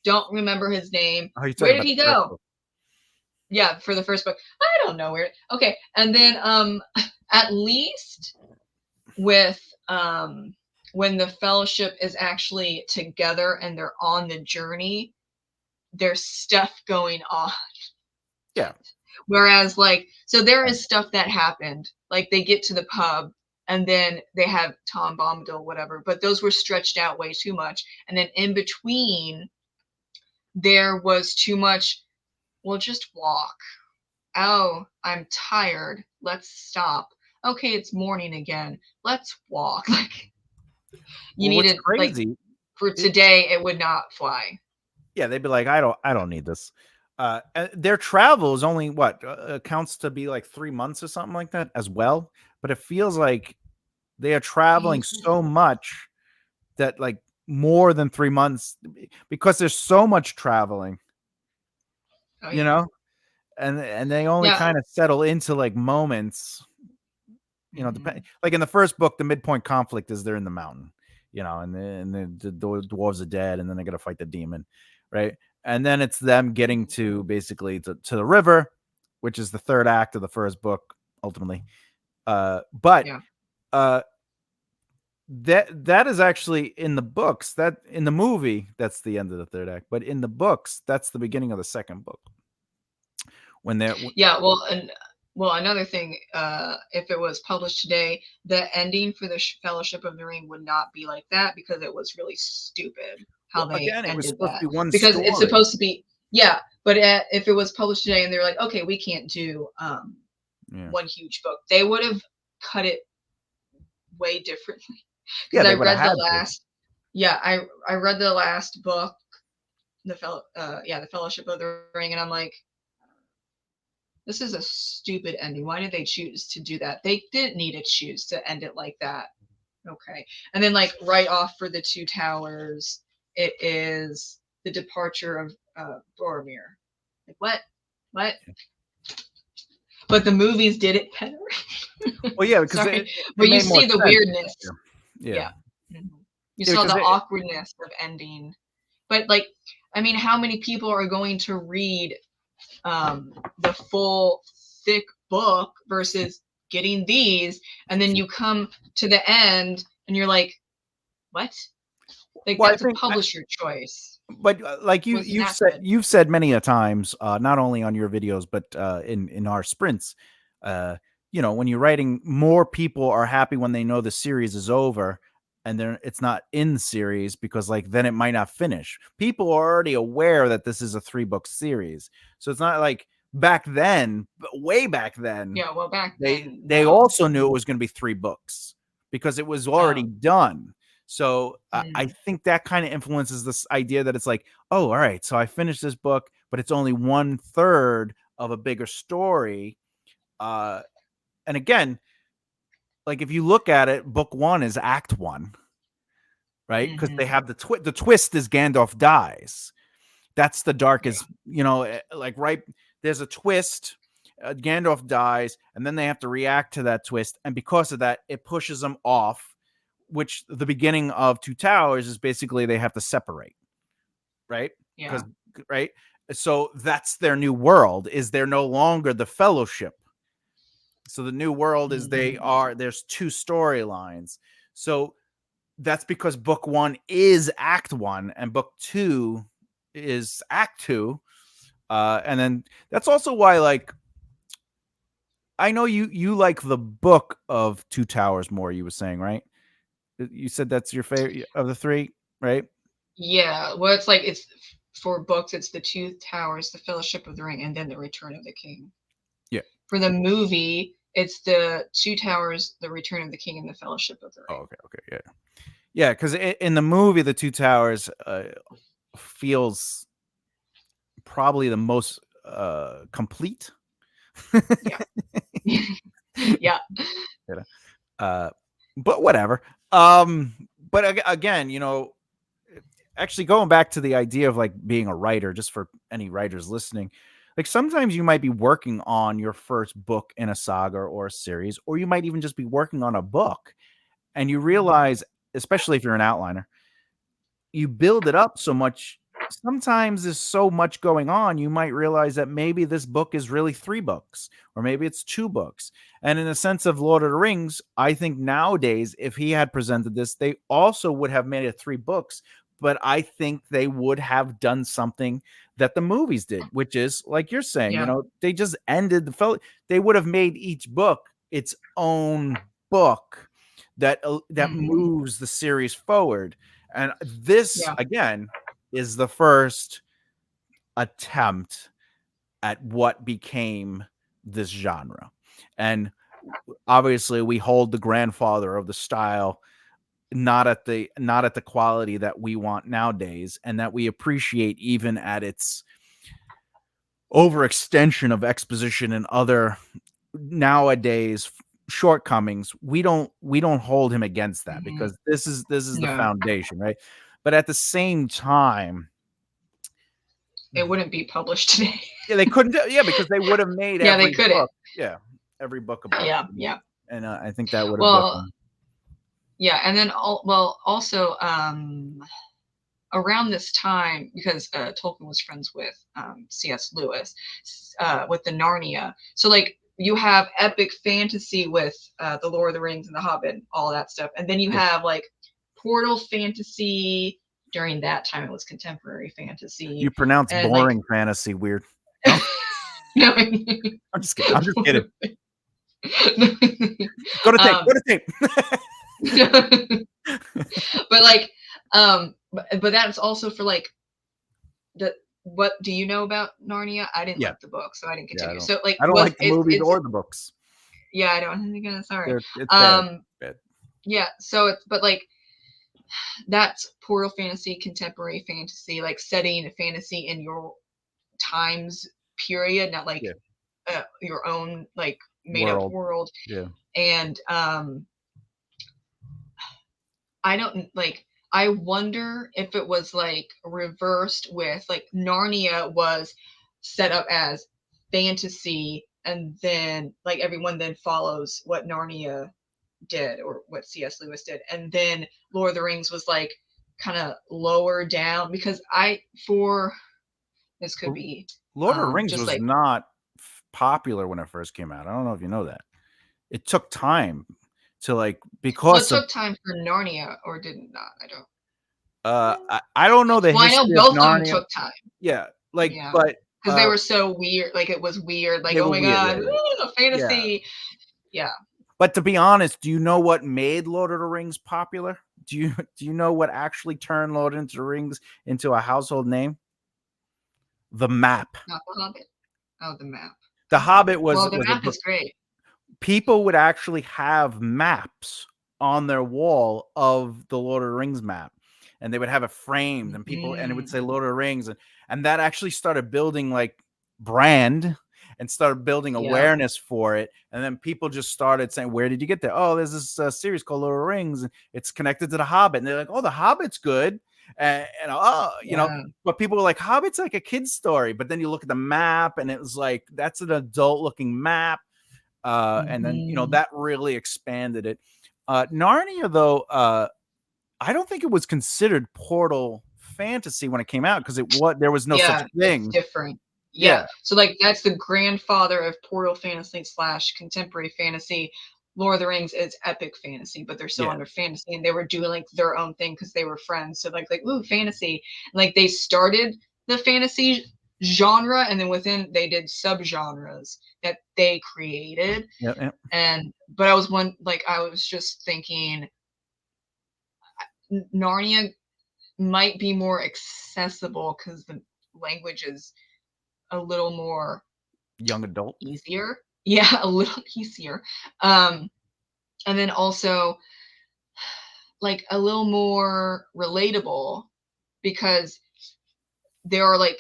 Don't remember his name. Oh, you're Where talking did about he the first go? book. Yeah, for the first book. I don't know where. Okay, and then at least with when the Fellowship is actually together and they're on the journey, there's stuff going on. Yeah. Whereas, like, so there is stuff that happened. Like, they get to the pub and then they have Tom Bombadil, whatever, but those were stretched out way too much. And then in between, there was too much, well, just walk. Oh, I'm tired. Let's stop. Okay, it's morning again. Let's walk. Like, you Well, what's needed, like, crazy? for It, today, it would not fly. yeah, they'd be like, I don't need this. Their travel is only what accounts to be like 3 months or something like that as well. But it feels like they are traveling so much that like more than 3 months because there's so much traveling, Oh, you yeah. know, and they only Yeah. kind of settle into like moments. Depend Mhm. like in the first book, the midpoint conflict is they're in the mountain, and the dwarves are dead, and then they got to fight the demon, right? And then it's them getting to basically to the river, which is the third act of the first book, ultimately. But Yeah. uh, that is actually in the books. That in the movie, that's the end of the third act. But in the books, that's the beginning of the second book. When they're Yeah, well, another thing, if it was published today, the ending for the Fellowship of the Ring would not be like that because it was really stupid. how Well, they again, it was ended supposed to that, be one because it's story. supposed to be, yeah, but if it was published today and they're like, okay, we can't do Yeah. one huge book, they would have cut it way differently. Yeah, Because they I would have read the had to. last, yeah, I read the last book, the Fellowship of the Ring, and I'm like, this is a stupid ending. Why did they choose to do that? They didn't need to choose to end it like that. Okay. And then like right off for the Two Towers, it is the departure of Boromir. Like what? What? But the movies did it better. Well, yeah, because Sorry, it but you made more see the sense. weirdness. Yeah. Yeah. Mhm. You Yeah, saw because the awkwardness of ending. But like, I mean, how many people are going to read the full thick book versus getting these, and then you come to the end and you're like, what? Like well, I that's a think publisher choice. but like Was you've not said good. many a times, not only on your videos but in our sprints, uh, when you're writing, more people are happy when they know the series is over, and then it's not in the series, because like then it might not finish. People are already aware that this is a 3-book series, so it's not like back then, way back then, Yeah, well back they then, they no. also knew it was going to be 3 books because it was already Oh. done. So I Mm. think that kind of influences this idea that it's like, oh, all right, so I finished this book, but it's only 1/3 of a bigger story. Uh, and again, like if you look at it, book 1 is Act 1, right? Because they Mm-hmm. have the twist is Gandalf dies. That's the Yeah. darkest, like right. There's a twist. Gandalf dies, and then they have to react to that twist, and because of that, it pushes them off. Which the beginning of Two Towers is basically they have to separate, right? Because Yeah. right, so that's their new world. Is they're no longer the Fellowship. So the new world is Mm-hmm. there's 2 storylines. So that's because book 1 is Act 1 and book 2 is Act 2. And then that's also why, like, I know you like the book of Two Towers more. You were saying, right? You said that's your favorite of the 3, right? Yeah. Well, it's like it's for books. It's the Two Towers, the Fellowship of the Ring, and then the Return of the King. Yeah. For the movie, it's the Two Towers, the Return of the King, and the Fellowship of the Oh, Ring. okay, okay, yeah, yeah. Because in the movie, the Two Towers feels probably the most complete. Yeah. Yeah. You know? uh, but whatever. Um, but again, actually going back to the idea of like being a writer, just for any writers listening, like sometimes you might be working on your first book in a saga or a series, or you might even just be working on a book, and you Mhm. realize, especially if you're an outliner, you build it up so much. Sometimes there's so much going on, you might realize that maybe this book is really 3 books, or maybe it's 2 books. And in the sense of Lord of the Rings, I think nowadays, if he had presented this, they also would have made it 3 books. But I think they would have done something that the movies did, which is like you're saying, Yeah. they just ended they would have made each book its own book that Mhm. moves the series forward. And this, Yeah. again, is the first attempt at what became this genre. And obviously we hold the grandfather of the style not at the quality that we want nowadays, and that we appreciate even at its overextension of exposition and other nowadays shortcomings. We don't hold him against that, Mhm. because this is the Yeah. foundation, right? But at the same time, It wouldn't be published today. yeah, they couldn't yeah, because they would have made Yeah, they every couldn't. book, yeah, every book a book. Yeah. Yeah. And I think that would have Well, definitely. yeah, and then also around this time, because Tolkien was friends with C.S. Lewis, with the Narnia. So like you have epic fantasy with the Lord of the Rings and the Hobbit, and all that stuff, and then you Yeah. have like portal fantasy. During that time, it was contemporary You fantasy, pronounce and like boring fantasy weird. No, no, I'm just kidding. I'm just kidding. Go to tape. um, Go to tape. but like but that's also for like the what do you know about Narnia? I didn't Yeah, like the book, so I didn't yeah. continue. So like I don't was like the movies it's or the books. yeah, I don't again, sorry. It's bad. Um Bad. yeah, so it's but like that's portal fantasy, contemporary fantasy, like setting a fantasy in your times period, not like Yeah. your own like made up World. world. Yeah. And I don't like I wonder if it was like reversed with like Narnia was set up as fantasy and then like everyone then follows what Narnia did or what C.S. Lewis did. And then Lord of the Rings was like kind of lower down because I for this could L- be Lord of the Rings just was like not popular when it first came out. I don't know if you know that. It took time to like well it because of took time for Narnia or did it not? I don't I don't know the well I know history of both of them Narnia. took time. Yeah, like Yeah, but because they were so weird, like, it was weird, like, they "Oh were my weird. Yeah, god, yeah. ooh, a Yeah. fantasy." Yeah. But to be honest, do you know what made Lord of the Rings popular? Do you know what actually turned Lord of the Rings into a household name? The map. Not The Hobbit? Oh, the map. The Oh. Hobbit Well, the was a map book. is great. People would actually have maps on their wall of the Lord of the Rings map. And they would have it framed and people and it would Mhm. say Lord of the Rings. And that actually started building like brand and started building Yep. awareness for it. And then people just started saying, "Where did you get that?" "Oh, there's this series called Lord of the Rings. And it's connected to the Hobbit." And they're like, "Oh, the Hobbit's good." And oh, Yeah. but people were like, "Hobbit's like a kid's story." But then you look at the map and it was like, that's an adult looking map. And then Mhm. that really expanded it. Narnia, though, I don't think it was considered portal fantasy when it came out because there was no such Yeah, it's thing. different. Yeah, Yeah, so, like, that's the grandfather of portal fantasy slash contemporary fantasy. Lord of the Rings is epic fantasy, but they're still yeah, under fantasy, and they were doing, like, their own thing because they were friends, so, like, "Ooh, fantasy." Like, they started the fantasy genre, and then within they did subgenres that they created, yeah, yeah. and but I was just thinking, Narnia might be more accessible because the language is a little more Young adult. easier. Yeah, a little easier. Um, and then also like a little more relatable because there are like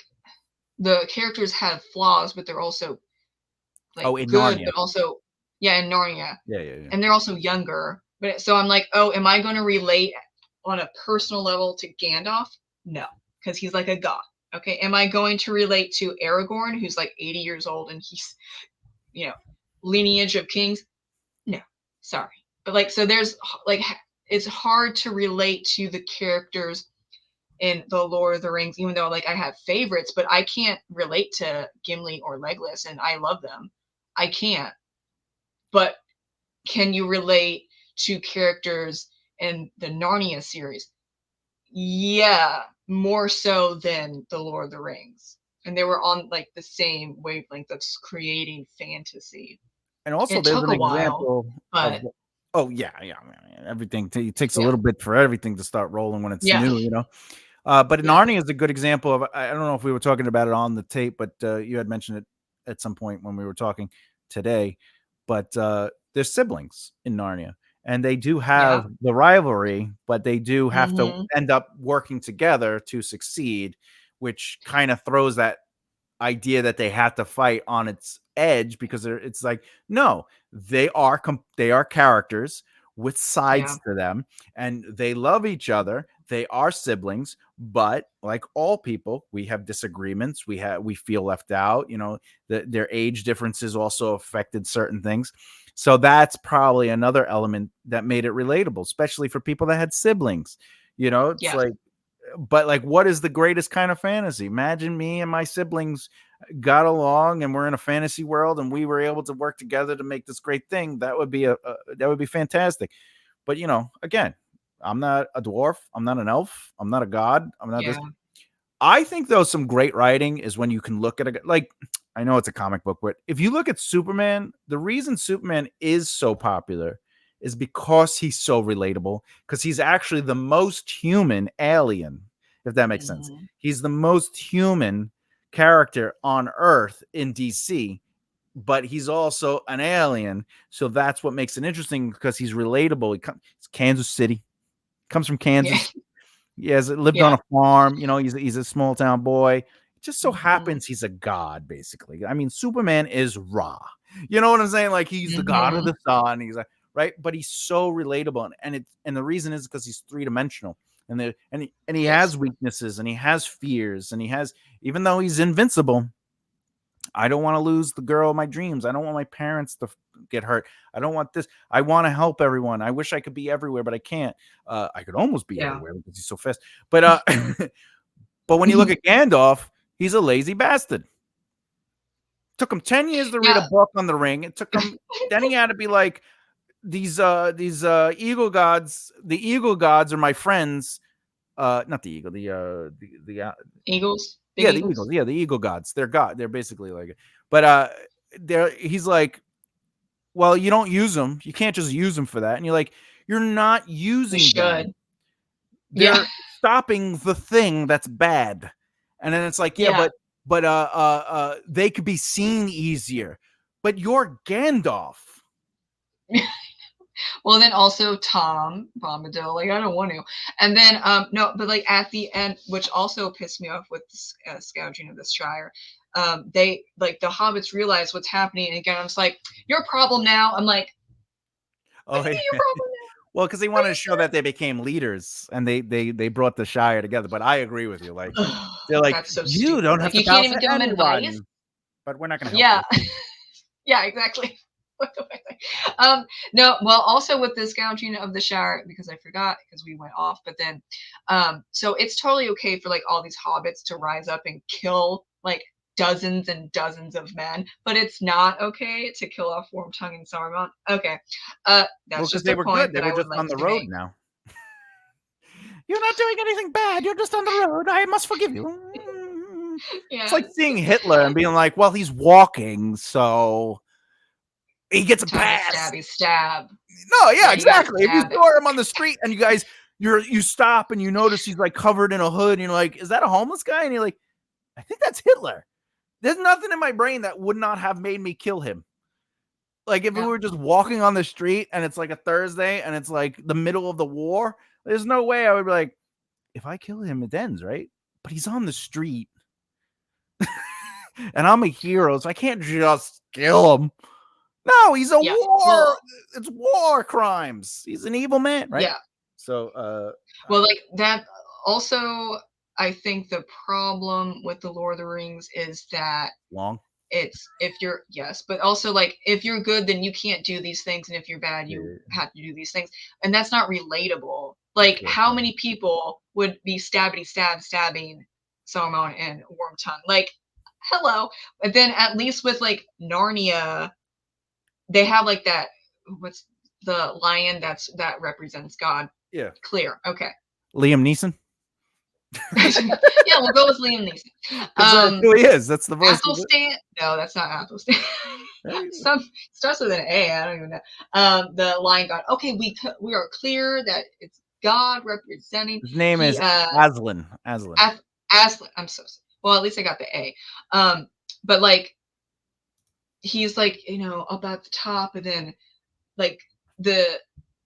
the characters have flaws, but they're also like Oh, in good, Narnia. but also yeah, in Narnia. Yeah, yeah, yeah. And they're also younger. But so I'm like, oh, am I going to relate on a personal level to Gandalf? No, because he's like a god. Okay, am I going to relate to Aragorn, who's like 80 years old and he's you know lineage of kings? No, sorry. But like, so there's like, it's hard to relate to the characters in the Lord of the Rings, even though like I have favorites, but I can't relate to Gimli or Legolas, and I love them. I can't. But can you relate to characters in the Narnia series? Yeah, more so than the Lord of the Rings. And they were on like the same wavelength of creating fantasy. And also, It there's took an a while, example of but oh yeah, yeah, yeah, everything it takes a yeah, little bit for everything to start rolling when it's yeah, new. But yeah, Narnia is a good example of. I don't know if we were talking about it on the tape, but you had mentioned it at some point when we were talking today. But there's siblings in Narnia, and they do yeah. have the rivalry, but they do have to Mhm. end up working together to succeed, which kind of throws that idea that they have to fight on its edge because it's like no, they are characters with Yeah, sides to them and they love each other. They are siblings, but like all people, we have disagreements. We feel left out. Their age differences also affected certain things. So that's probably another element that made it relatable, especially for people that had siblings. It's yeah, like, but like, what is the greatest kind of fantasy? Imagine me and my siblings got along and we're in a fantasy world and we were able to work together to make this great thing. That would be that would be fantastic. But again, I'm not a dwarf. I'm not an elf. I'm not a god. I'm not this. yeah, I think though some great writing is when you can look at like, I know it's a comic book, but if you look at Superman, the reason Superman is so popular is because he's so relatable, because he's actually the most human alien, if that makes sense. Mhm. He's the most human character on Earth in DC, but he's also an alien. So that's what makes it interesting, because he's relatable. It's Kansas City, comes from Yeah. Kansas. He has lived on Yeah. a farm. He's a small town boy. It just so Mhm. happens he's a god, basically. I mean, Superman is Ra. You know what I'm saying? Like, he's the god of Mhm. the sun. He's like, right, but he's so relatable, and the reason is because he's 3 dimensional, and he has Yes. weaknesses, and he has fears, and he has, even though he's invincible. I don't want to lose the girl of my dreams. I don't want my parents to get hurt. I don't want this. I want to help everyone. I wish I could be everywhere, but I can't. I could almost be Yeah. everywhere because he's so fast. But but when you look at Gandalf, he's a lazy bastard. Took him 10 years to read a Yeah. book on the ring. It took him. Then he had to be like, these eagle gods. The eagle gods are my friends. Not the eagle. The Eagles, big Yeah, the Eagles. Eagles. Yeah, the Eagle gods. They're god. They're basically like, but they're he's like, well, you don't use them. You can't just use them for that. And you're like, you're not You using them. should. Yeah. They're stopping the thing that's bad. And then it's like, yeah, Yeah. but they could be seen easier. But you're Gandalf. Well, then also Tom Bombadil, like I don't want to. And then no, but like at the end, which also pissed me off with the scourging of the Shire, they like the hobbits realize what's happening, and again, I'm just like, your problem now. I'm like, what Oh, do you yeah. mean your problem now? Well, because they Are wanted to you show that they became leaders, and they brought the Shire together. But I agree with you. Like, serious? they're like, That's so you stupid. don't have Like to you can't bow even to give them advice. anyone, but we're not going to help Yeah. you. Yeah, exactly. What do I think? No, well, also with this gouging of the shower, because I forgot because we went off, but then, so it's totally okay for like all these hobbits to rise up and kill like dozens and dozens of men, but it's not okay to kill off Wormtongue and Saruman. Okay, Well, that's because just they a were point good. They that were I would just like on the to road make. now. You're not doing anything bad. You're just on the road. I must forgive you. It's Yeah, like seeing Hitler and being like, well, he's walking, so he gets a time to pass. stabby stab. No, yeah, Yeah, you gotta exactly. If you stab it. saw him on the street and you stop and you notice he's like covered in a hood, and you're like, is that a homeless guy? And you're like, I think that's Hitler. There's nothing in my brain that would not have made me kill him. Like, if we Yeah, were just walking on the street and it's like a Thursday and it's like the middle of the war, there's no way I would be like, if I kill him, it ends, right? But he's on the street and I'm a hero, so I can't just kill him. No, he's a yeah. war. Well, It's war crimes. He's an evil man, right? yeah. So, Well, like that also, I think the problem with the Lord of the Rings is that long. it's if you're yes, but also like if you're good, then you can't do these things, and if you're bad, you Yeah, have to do these things, and that's not relatable. of Like, course. how No. many people would be stabbing Saruman and Wormtongue? Like, hello. But then at least with like Narnia, they have like that. What's the lion that represents God? Yeah. Clear. Okay. Liam Neeson? Yeah, we'll go with Liam Neeson. Because that's who he is. That's the voice of it. Athelstan. No, that's not Athelstan. Right? Some starts with an A. I don't even know. The lion god. Okay, we are clear that it's God representing. His name He is Aslan. Aslan. Aslan. I'm so sorry. Well, at least I got the A. But like he's like up at the top, and then like the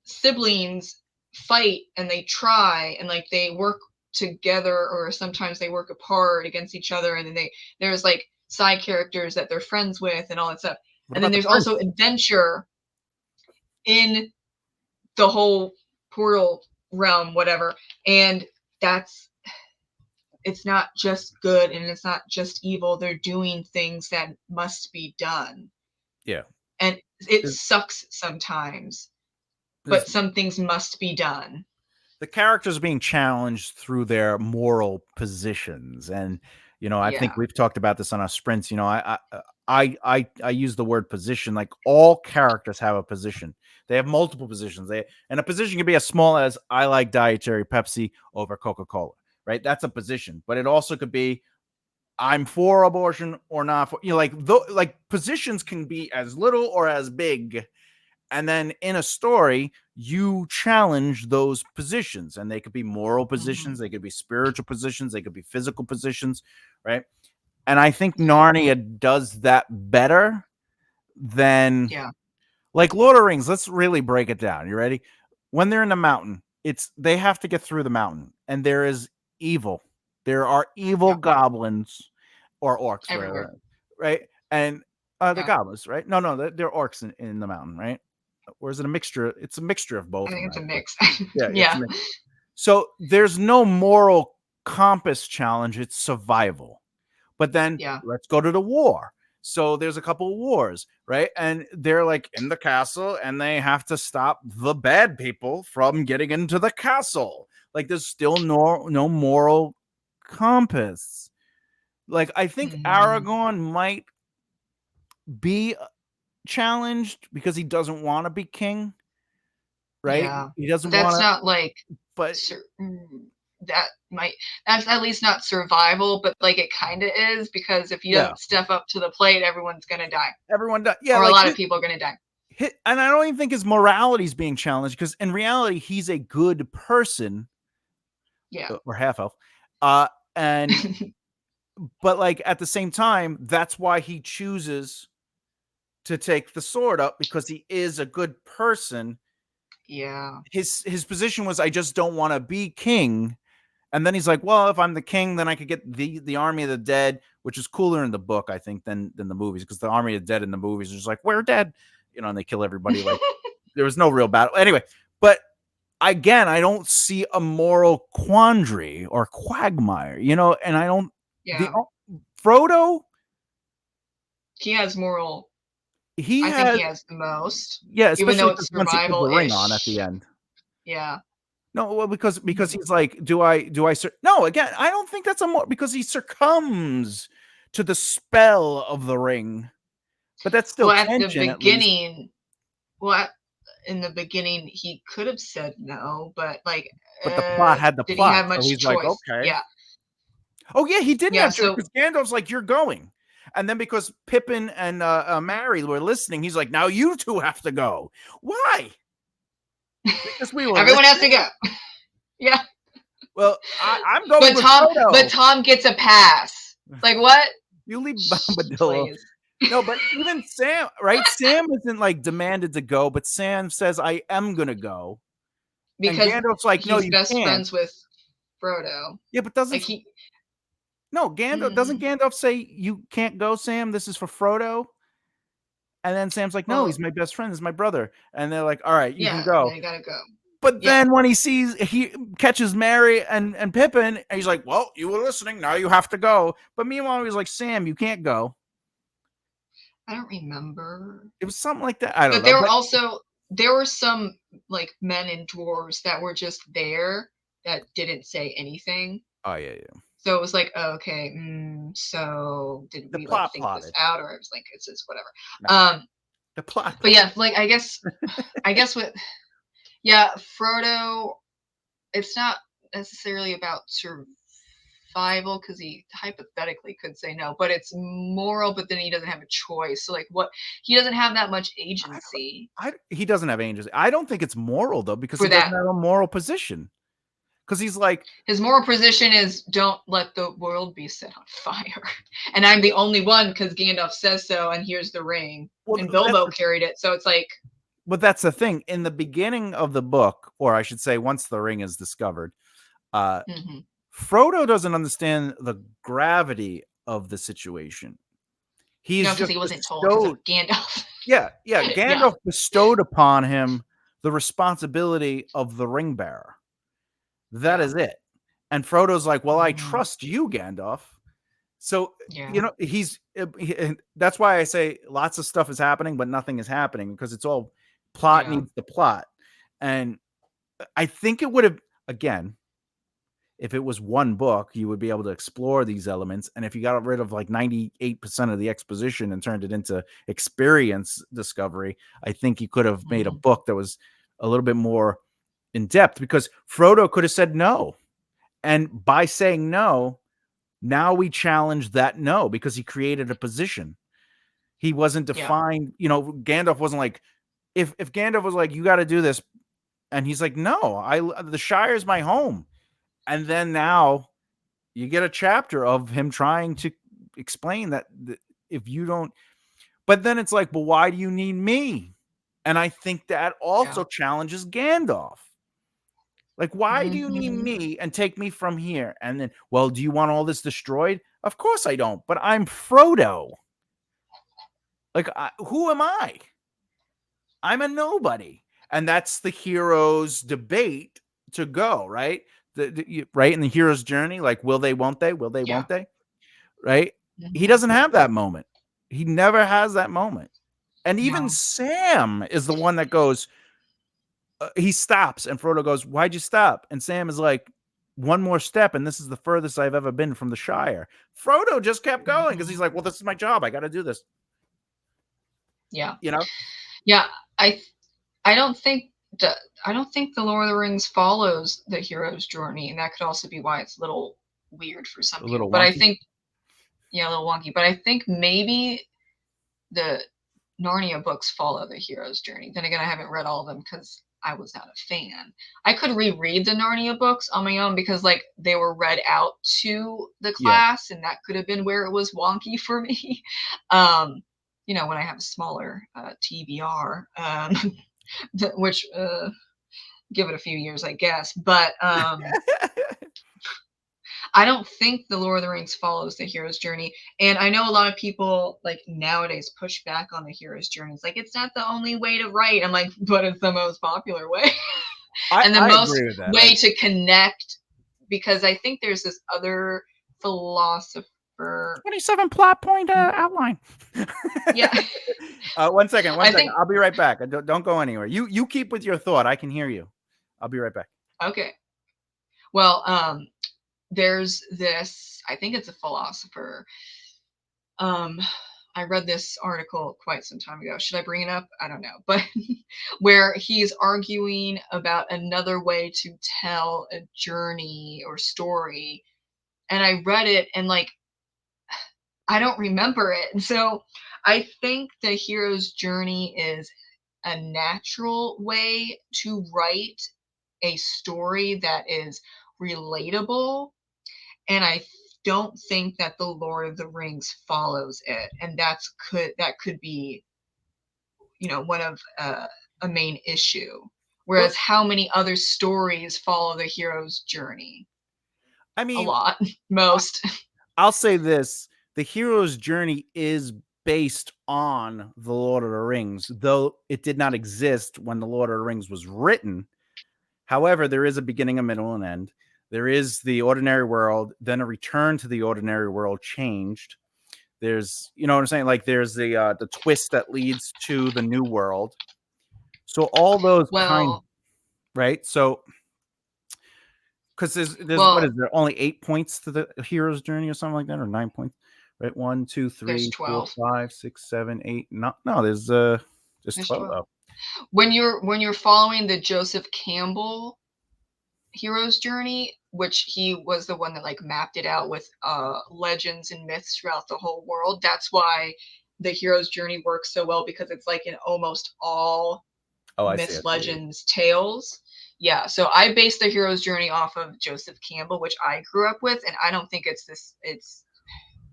siblings fight and they try and like they work together, or sometimes they work apart against each other, and then there's like side characters that they're friends with and all that stuff, What and then about the there's also prince? adventure in the whole portal realm, whatever, and that's it's not just good and it's not just evil. They're doing things that must be done, Yeah. and it There's, sucks sometimes, there's but some things must be done. the characters being challenged through their moral positions, and I think Yeah. we've talked about this on our sprints. I use the word position. Like, all characters have a position. They have multiple positions. And a position can be as small as, I like dietary Pepsi over Coca-Cola, right? That's a position. But it also could be, I'm for abortion or not for, like positions can be as little or as big And then in a story, you challenge those positions, and they could be moral Mhm. positions, they could be spiritual positions, they could be physical positions, right? And I think Yeah. Narnia does that better than Yeah. like Lord of the Rings. Let's really break it down. You ready? When they're in the mountain, it's they have to get through the mountain, and there is evil. There are evil Yeah. goblins or orcs, Everywhere. whatever, right? And the Yeah. goblins, right? No, no, they're orcs in the mountain, right? Or is it a mixture? It's a mixture of I both of think them, it's a actually. mix. Yeah, it's a Yeah. mix. So there's no moral compass challenge. It's survival. But then Yeah. let's go to the war. So there's a couple of wars, right? And they're like in the castle and they have to stop the bad people from getting into the castle. Like there's still no moral compass. Like I think Mhm. Aragorn might be challenged because he doesn't want to be king, right? Yeah. He But doesn't want that's to, not like but sur that might that's at least not survival, but, like, it kinda is because if he yeah, doesn't step up to the plate, everyone's gonna die, everyone does. Yeah, or a like lot of people are gonna die. and I don't even think his morality is being challenged because in reality he's a good person Yeah. or half elf, uh, and but like at the same time, that's why he chooses to take the sword up because he is a good person. Yeah. His position was, I just don't want to be king. And then he's like, well, if I'm the king, then I could get the army of the dead, which is cooler in the book, I think, than the movies, because the army of the dead in the movies is just like, we're dead, and they kill everybody. Like there was no real battle. Anyway, but again, I don't see a moral quandary or quagmire, and I don't the Yeah. Frodo, He has moral he I think he has, has the most, yeah, even though especially it's because once he put the ring on at the survival-ish. end. Yeah. No, well, because Mhm. he's like, no, again, I don't think that's a more because he succumbs to the spell of the ring, but that's still Well, at the tension at least. beginning well, at in the beginning, he could have said no, but, like, But the plot had the did he plot, have so much he's like, choice? okay. Yeah. Oh yeah, he didn't Yeah, have to so because Gandalf's like, you're going, and then because Pippin and Mary were listening, he's like, now you two have to go. Why? Because we were everyone has to listening. go. Yeah. Well, I'm going But with Tom but Frodo. Tom gets a pass. Like, what? You leave Bombadillo. Please. No, but even Sam, right? Sam isn't like demanded to go, but Sam says, I am going to go. And Because Gandalf's like, no, he's you best can't. friends with Frodo. Yeah, but Like, he Doesn't mm, Gandalf say, you can't go, Sam? This is for Frodo? And then Sam's like, no, he's well, my best friend. This is my brother. And they're like, all right, you can yeah, go. they gotta go. But Yeah. then when he catches Mary and Pippin, and he's like, well, you were listening. Now you have to go. But meanwhile, he's like, Sam, you can't go. I don't remember. It was something like that. I don't But know. there were But also there were some, like, men and dwarves that were just there that didn't say anything. oh, yeah, yeah. So it was like, oh, okay, so did The we, like, plot think this plotted. out, or it was like, it's just whatever. No, Um, the plot but plot. yeah, like, I guess with yeah, Frodo, it's not necessarily about survival because he hypothetically could say no, but it's moral, but then he doesn't have a choice. So, like, what he doesn't have that much agency He doesn't have angels. I don't think it's moral though, because for he doesn't that. have a moral position. Because he's like, His moral position is don't let the world be set on fire. And I'm the only one because Gandalf says so, and here's the ring. well, And that's Bilbo carried it. So it's like, but that's the thing. In the beginning of the book, or I should say, once the ring is discovered, uh, mhm. Frodo doesn't understand the gravity of the situation. No, He's because just he wasn't told because bestowed. of Gandalf. Yeah, yeah. Yeah, Gandalf bestowed upon him the responsibility of the ring bearer. That yeah, is it. And Frodo's like, well, I mhm, trust you, Gandalf. So, yeah, that's why I say lots of stuff is happening, but nothing is happening because it's all plot yeah, needs the plot. And I think it would have, again, if it was one book, you would be able to explore these elements. And if you got rid of like 98% of the exposition and turned it into experience discovery, I think you could have made a mhm, book that was a little bit more in depth because Frodo could have said no. And by saying no, now we challenge that no because he created a position. He wasn't yeah, defined, Gandalf wasn't like, if Gandalf was like, you got to do this, and he's like, no, the Shire is my home, and then now you get a chapter of him trying to explain that if you don't, but then it's like, well, why do you need me? And I think that Yeah. also challenges Gandalf. Like, why do you need Mhm. me and take me from here? And then, well, do you want all this destroyed? Of course I don't, but I'm Frodo. Like, who am I? I'm a nobody. And that's the hero's debate to go, right? Right in the hero's journey, like, will they, won't they? Will they, Yeah. won't they? Right? He Mhm. doesn't have that moment. He never has that moment. And even No. Sam is the one that goes, he stops, and Frodo goes, "Why'd you stop?" And Sam is like, "One more step, and this is the furthest I've ever been from the Shire." Frodo just kept going because he's Mhm. like, "Well, this is my job. I got to do this." Yeah. You know, Yeah. I don't think the I don't think the Lord of the Rings follows the hero's journey, and that could also be why it's a little weird for some a people. little But I wonky, think yeah, a little wonky. But I think maybe the Narnia books follow the hero's journey. Then again, I haven't read all of them because I was not a fan. I could reread the Narnia books on my own because like they were read out to the yeah. class, and that could have been where it was wonky for me. um, when I have a smaller TBR, which give it a few years, I guess. But I don't think the Lord of the Rings follows the hero's journey. And I know a lot of people like nowadays push back on the hero's journey. It's like it's not the only way to write. I'm like, but it's the most popular way and the I most agree with that. way to connect because I think there's this other philosopher. 27 plot point outline. Yeah. 1 second, one I second. think I'll be right back. Don't go anywhere. You keep with your thought. I can hear you. I'll be right back. okay. Well, there's this, I think it's a philosopher. Um, I read this article quite some time ago. Should I bring it up? I don't know. But where he's arguing about another way to tell a journey or story. And I read it and like I don't remember it. And so I think the hero's journey is a natural way to write a story that is relatable, and I don't think that the Lord of the Rings follows it, and that could be one of a main issue. Well, Whereas how many other stories follow the hero's journey? I A mean, lot, most. I'll say this: the hero's journey is based on the Lord of the Rings, though it did not exist when the Lord of the Rings was written. However, there is a beginning, a middle, and end. There is the ordinary world, then a return to the ordinary world changed. There's, you know what I'm saying? Like there's the twist that leads to the new world. So all those kind, Well, right? So because there's what is well, there only 8 points to the hero's journey or something like that, or 9 points, right? One, two, there's three, four, 12. 5, 6, 7, 8. No, there's There's 12 12. though. When you're following the Joseph Campbell hero's journey, which he was the one that like mapped it out with legends and myths throughout the whole world. That's why the hero's journey works so well because it's like in almost all Oh, I see. myths, I see. legends, tales. Yeah, so I based the hero's journey off of Joseph Campbell, which I grew up with, and I don't think it's this.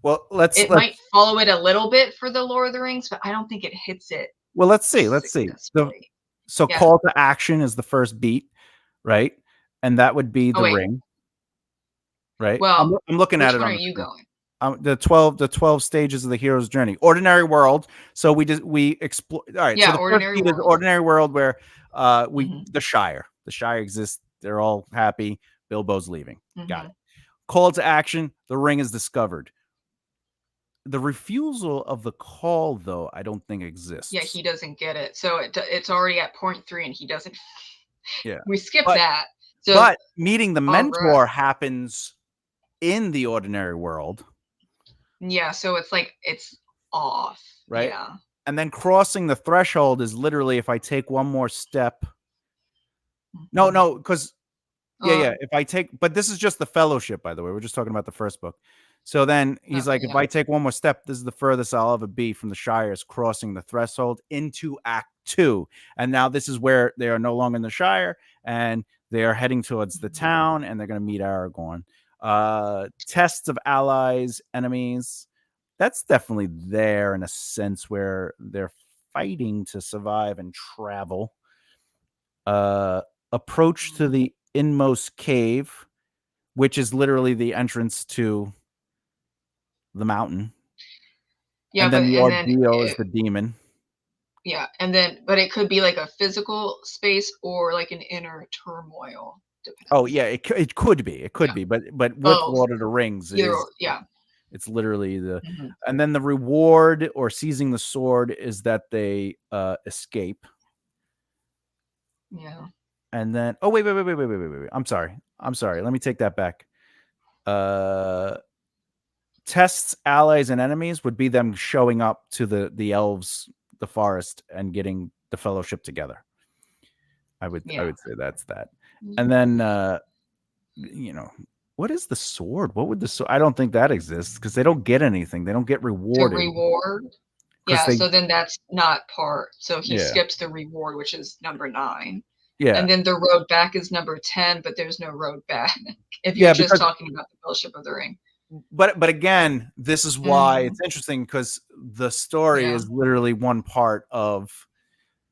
Well, let's It let's might follow it a little bit for the Lord of the Rings, but I don't think it hits it well let's see. Let's see. successfully. So Yeah. call to action is the first beat, right? And that would be Oh the wait. ring, right? I'm, Well, I'm looking at which it one are on the you screen. going? The 12 stages of the hero's journey. Ordinary world. So we explore. All right. So Yeah, the first Ordinary beat is World. ordinary world, where we Mhm. the Shire. The Shire exists. They're all happy. Bilbo's leaving. Got it. Mhm. Call to action. The ring is discovered. The refusal of the call, though, I don't think Yeah, exists. he doesn't get it. So it's already at point 3 and he doesn't. Yeah. We skip But that. So but meeting the all right. mentor happens in the ordinary world, Yeah, so it's like it's off. right? Yeah. And then crossing the threshold is literally if I take one more step. No, Mhm. no, because yeah, Uh, yeah. If I take, but this is just the fellowship, by the way. We're just talking about the first book. So then he's Okay, like, if yeah. I take one more step, this is the furthest I'll ever be from the Shires, crossing the threshold into Act Two. And now this is where they are no longer in the Shire, and they are heading towards the Mhm. town, and they're going to meet Aragorn. Tests of allies, enemies. That's definitely there in a sense where they're fighting to survive and travel. Uh, Approach to the inmost cave, which is literally the entrance to the mountain. Yeah, And then but the and then ordeal is the demon. yeah, and then but it could be like a physical space or like an inner turmoil, Oh depends. yeah, it could be, it could Yeah, be, but with both. Lord of the Rings, it Either is or, yeah. it's literally the, Mhm. and then the reward or seizing the sword is that they escape. Yeah. And then wait. I'm sorry. Let me take that back. Uh Tests allies and enemies would be them showing up to the elves, the forest, and getting the fellowship together. I Yeah. would say that's that. And Mhm. then you know, what is the sword? What would the sword? I don't think that exists because they don't get anything. They don't get The rewarded reward? because Yeah, they, so then that's not part so he yeah, skips the reward, which is number 9. yeah, And then the road back is number 10, but there's no road back if you're yeah. just Because, talking about the Fellowship of the Ring. but again, this is why Mhm. it's interesting because the story Yeah. is literally one part of.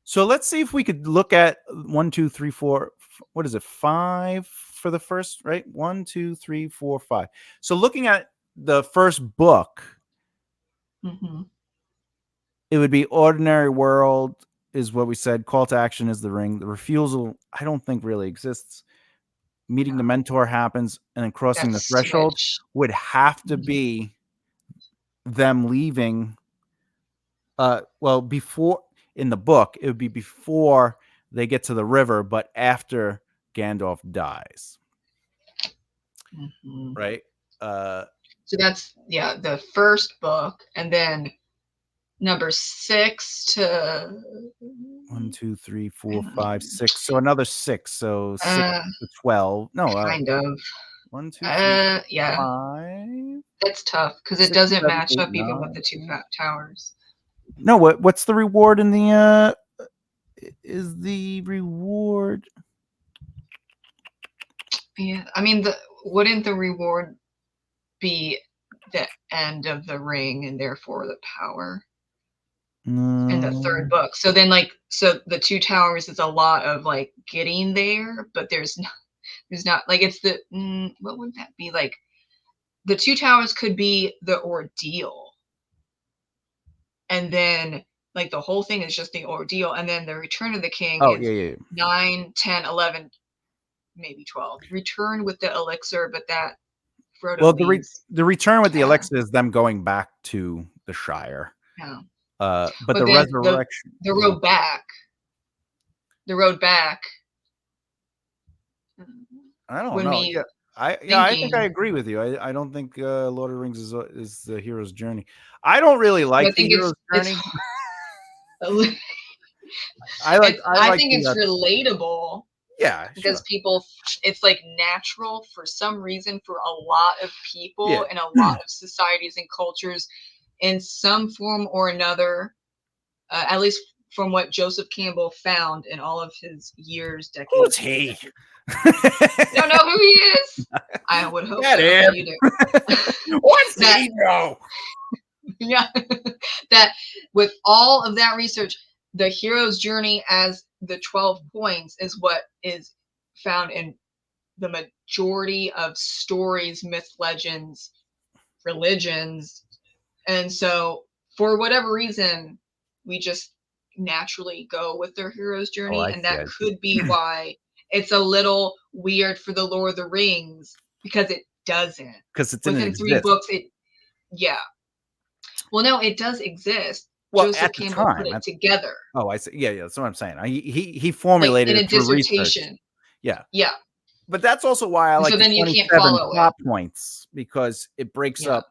So let's see if we could look at one, two, three, four. What is it? 5 for the first, right? One, two, three, four, 5. So looking at the first book, Mhm. it would be ordinary world is what we said. Call to action is the ring. The refusal, I don't think really exists. Meeting the Yeah. mentor happens, and then crossing That the threshold switch. would have to Mhm. be them leaving. Well, before in the book, it would be before they get to the river, but after Gandalf dies, Mhm. right? Uh, So that's yeah, the first book, and then number 6 to 1, 2, 3, 4, 5, um, 6. So another 6. So 6 uh, to 12. No, kind of. 1, 2, 3, Yeah, 5, that's tough because it 6, doesn't 7, match 8, up even with 9. the 2 fat towers. No, what's the reward in the is the reward? Yeah, I mean, the wouldn't the reward be the end of the ring and therefore the power in the 3rd No. book? So then, like, so the 2 towers is a lot of, like, getting there, but there's not like, it's the what would that be? Like, the 2 towers could be the ordeal, and then, like, the whole thing is just the ordeal, and then the Return of the King Oh, is yeah. 9, 10, 11, maybe 12. Return with the elixir, but that Well, Frodo leaves the return with the yeah, elixir is them going back to the Shire. yeah. But But the then resurrection, the yeah. road back I don't when know. me I think I thinking agree with you. I don't think Lord of the Rings is the hero's journey. I don't really I like the think hero's it's journey. I I like think the it's relatable yeah, because sure. people it's like natural for some reason for a lot of Yeah. people in a lot of societies and cultures in some form or another, at least from what Joseph Campbell found in all of his years, Who's decades, he? you don't know who he is? I would hope Get so that him. you do. What's That he know? yeah, that with all of that research, the hero's journey as the 12 points is what is found in the majority of stories, myths, legends, religions. And so, for whatever reason, we just naturally go with their hero's Oh, journey. I And see. that I see. could be why it's a little weird for the Lord of the Rings because it doesn't. Because it didn't Within 3 exist. books, yeah. Well, no, it does exist. Well, Joseph at the Campbell put time. it together, Oh, I see. Yeah. That's what I'm saying. He like, formulated in it a through research. dissertation. Yeah. Yeah, But that's also why I and like so the then you can't 27 follow it. plot points because it breaks Yeah, up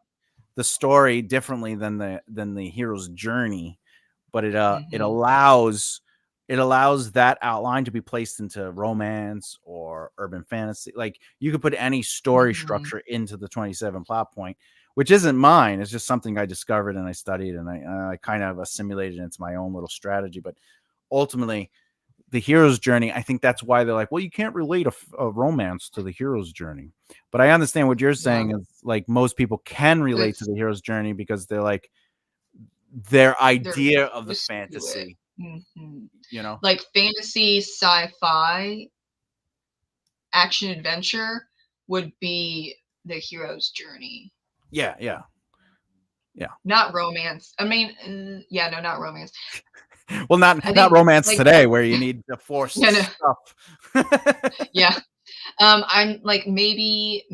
the story differently than the hero's journey, but mhm, it allows that outline to be placed into romance or urban fantasy. Like you could put any story mhm, structure into the 27 plot point, which isn't mine. It's just something I discovered and I studied and I kind of assimilated into my own little strategy. But ultimately, the hero's journey, I think that's why they're like, well, you can't relate a romance to the hero's journey. But I understand what you're Yeah, saying is like most people can relate to it's the hero's journey because they're like their they're idea of the used to it. fantasy, Mhm. you know? Like fantasy, sci-fi, action adventure would be the hero's journey. Yeah, yeah, yeah. Not romance. I mean, yeah, no, not romance. Well, I not think romance like today where you need the yeah, no, forced stuff. yeah. I'm like maybe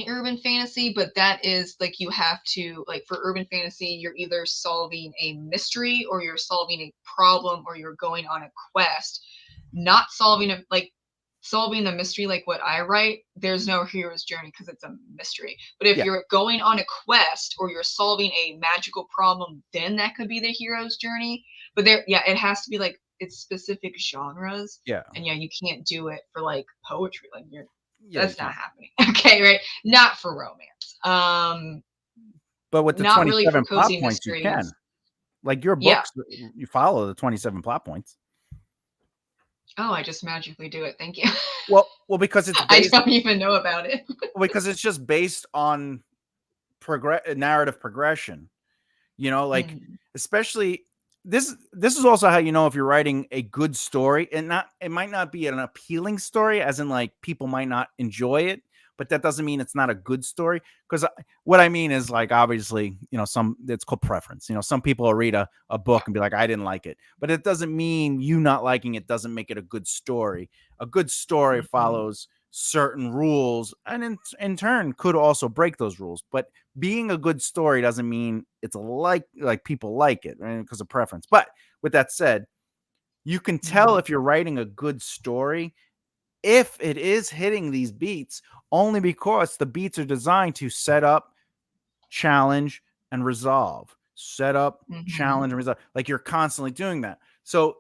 urban fantasy, but that is like you have to like for urban fantasy, you're either solving a mystery or you're solving a problem or you're going on a quest. Not solving a like solving the mystery like what I write, there's no hero's journey because it's a mystery. But if Yeah, you're going on a quest or you're solving a magical problem, then that could be the hero's journey. But there, yeah, it has to be like it's specific genres, yeah, and yeah, you can't do it for like poetry. Like you're yeah, you that's not can. happening. Okay, right? Not for romance. But with the Not really for 27 plot cozy points, you can. mysteries. Like your Yeah. books, you follow the 27 plot points. Oh, I just magically do it. Thank you. Well, because it's I based don't even know about it. because it's just based on narrative progression. You know, like Mhm, especially this is also how you know if you're writing a good story and not it might not be an appealing story as in like people might not enjoy it, but that doesn't mean it's not a good story because what I mean is like obviously, you know, some it's called preference. You know, some people will read a book and be like I didn't like it, but it doesn't mean you not liking it doesn't make it a good story. A good story mhm, follows certain rules and in turn could also break those rules, but being a good story doesn't mean it's like people like it, right? Because of preference. But with that said, you can tell mhm, if you're writing a good story if it is hitting these beats only because the beats are designed to set up, challenge, and resolve. Set up, mhm, challenge, and resolve. Like you're constantly doing that. So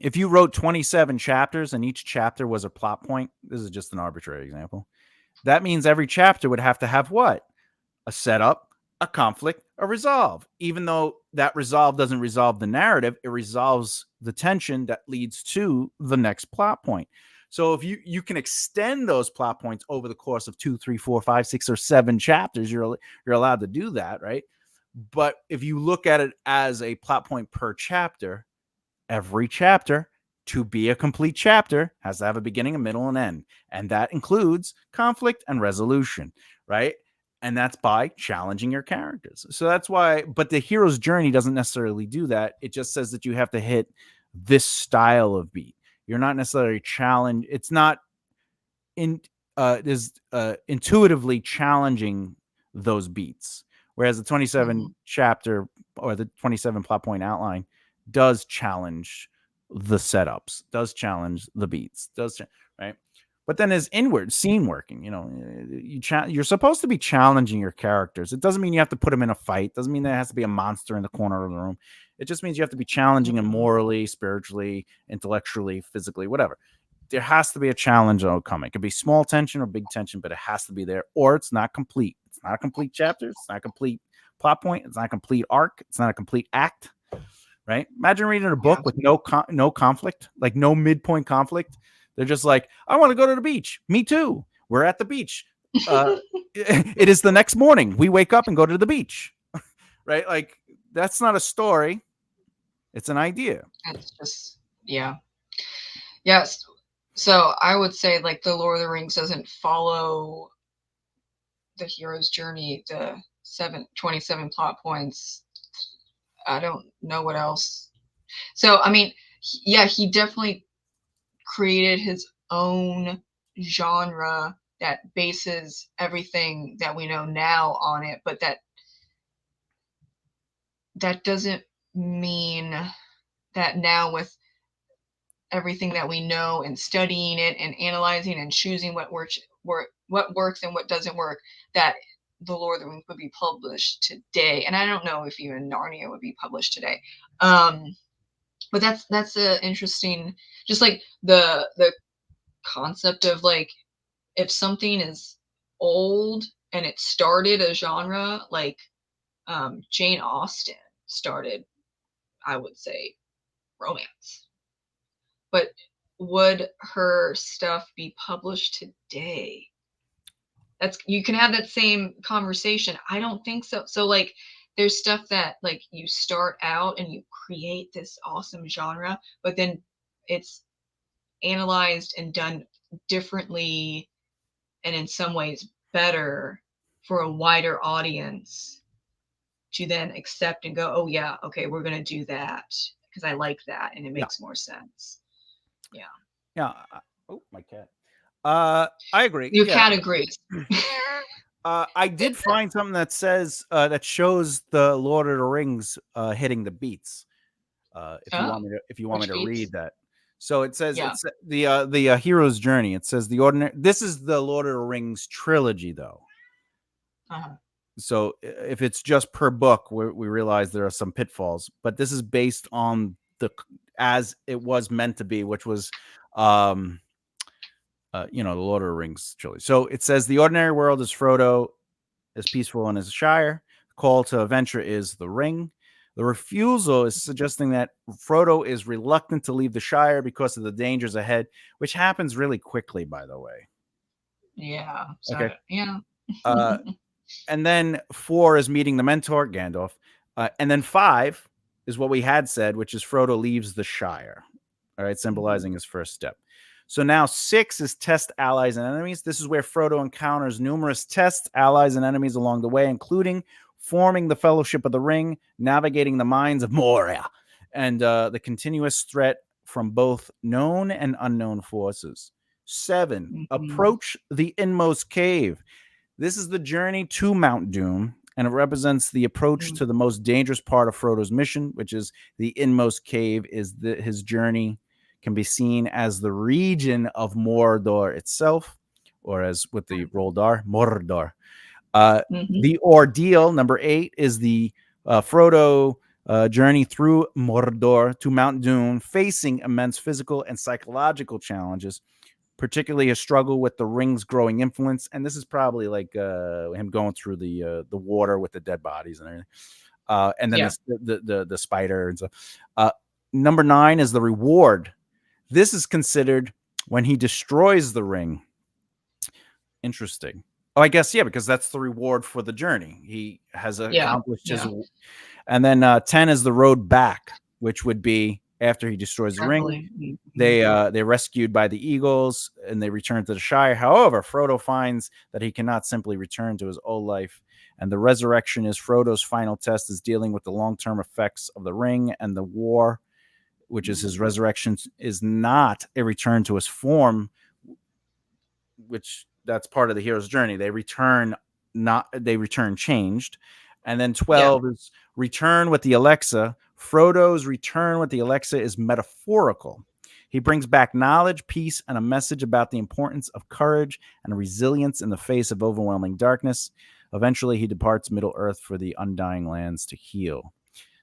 if you wrote 27 chapters and each chapter was a plot point, this is just an arbitrary example. That means every chapter would have to have what? A setup, a conflict, a resolve. Even though that resolve doesn't resolve the narrative, it resolves the tension that leads to the next plot point. So if you can extend those plot points over the course of 2, 3, 4, 5, 6, or 7 chapters, you're allowed to do that, right? But if you look at it as a plot point per chapter, every chapter to be a complete chapter has to have a beginning, a middle, and end. And that includes conflict and resolution, right? And that's by challenging your characters. So that's why, but the hero's journey doesn't necessarily do that. It just says that you have to hit this style of beat. You're not necessarily challenged. It's not in is intuitively challenging those beats. Whereas the mhm, 27 chapter or the 27 plot point outline does challenge the setups, does challenge the beats, right? But then there's inward scene working. You know, you're supposed to be challenging your characters. It doesn't mean you have to put them in a fight. Doesn't mean there has to be a monster in the corner of the room. It just means you have to be challenging them mhm, morally, spiritually, intellectually, physically, whatever. There has to be a challenge that'll come. It could be small tension or big tension, but it has to be there, or it's not complete. It's not a complete chapter. It's not a complete plot point. It's not a complete arc. It's not a complete act. Right? Imagine reading a yeah. book with no conflict, like no midpoint conflict. They're just like, I want to go to the beach. Me too. We're at the beach. It is the next morning. We wake up and go to the beach. Right? Like that's not a story. It's an idea. It's just yeah. Yes. So I would say like the Lord of the Rings doesn't follow the hero's journey, the 27 plot points. I don't know what else. So I mean, yeah, he definitely created his own genre that bases everything that we know now on it, but that doesn't mean that now with everything that we know and studying it and analyzing and choosing what works and what doesn't work, that the Lord of the Rings would be published today. And I don't know if even Narnia would be published today. But that's a interesting, just like the concept of like if something is old and it started a genre like Jane Austen started, I would say, romance. But would her stuff be published today? That's you can have that same conversation. I don't think so. So like there's stuff that like you start out and you create this awesome genre, but then it's analyzed and done differently and in some ways better for a wider audience to then accept and go, "Oh yeah, okay, we're going to do that because I like that and it Yeah. makes more sense." Yeah. Yeah. Oh, my cat. I agree. Your Yeah. cat agrees. I did find something that says that shows the Lord of the Rings hitting the beats. Oh, If you want me which to beats? read that. So it says Yeah. it's the hero's journey. It says the ordinary. This is the Lord of the Rings trilogy, though. Uh-huh. So if it's just per book, we realize there are some pitfalls. But this is based on as it was meant to be, which was um the Lord of the Rings trilogy. So it says the ordinary world is Frodo is peaceful in his shire. The call to adventure is the ring. The refusal is suggesting that Frodo is reluctant to leave the Shire because of the dangers ahead, which happens really quickly, by the way. Yeah. So Okay. yeah. Uh, and then 4 is meeting the mentor, Gandalf. And then 5 is what we had said, which is Frodo leaves the Shire. All right, Mhm. symbolizing his first step. So now 6 is test allies and enemies. This is where Frodo encounters numerous tests, allies, and enemies along the way, including forming the Fellowship of the Ring, navigating the mines of Moria, and the continuous threat from both known and unknown forces. 7, Mhm. approach the inmost cave. This is the journey to Mount Doom, and it represents the approach Mhm. to the most dangerous part of Frodo's mission, which is the inmost cave. Is that his journey can be seen as the region of Mordor itself, or as with the rolled R, Mordor. Mhm. The ordeal, number 8, is the Frodo journey through Mordor to Mount Doom, facing immense physical and psychological challenges, particularly a struggle with the ring's growing influence. And this is probably like him going through the water with the dead bodies and everything. And then Yeah. the spider and stuff. Uh, Number 9 is the reward. This is considered when he destroys the ring. Interesting. Oh, I guess yeah, because that's the reward for the journey. He has Yeah. accomplished his. Yeah. And then 10 is the road back, which would be after he destroys the ring. Traveling. Mhm. They're rescued by the Eagles and they return to the Shire. However, Frodo finds that he cannot simply return to his old life, and the resurrection is Frodo's final test, is dealing with the long-term effects of the ring and the war, which is his resurrection is not a return to his form, which that's part of the hero's journey. They return changed. And then Yeah. 12 is return with the Alexa. Frodo's return with the Alexa is metaphorical. He brings back knowledge, peace, and a message about the importance of courage and resilience in the face of overwhelming darkness. Eventually, he departs Middle Earth for the Undying Lands to heal.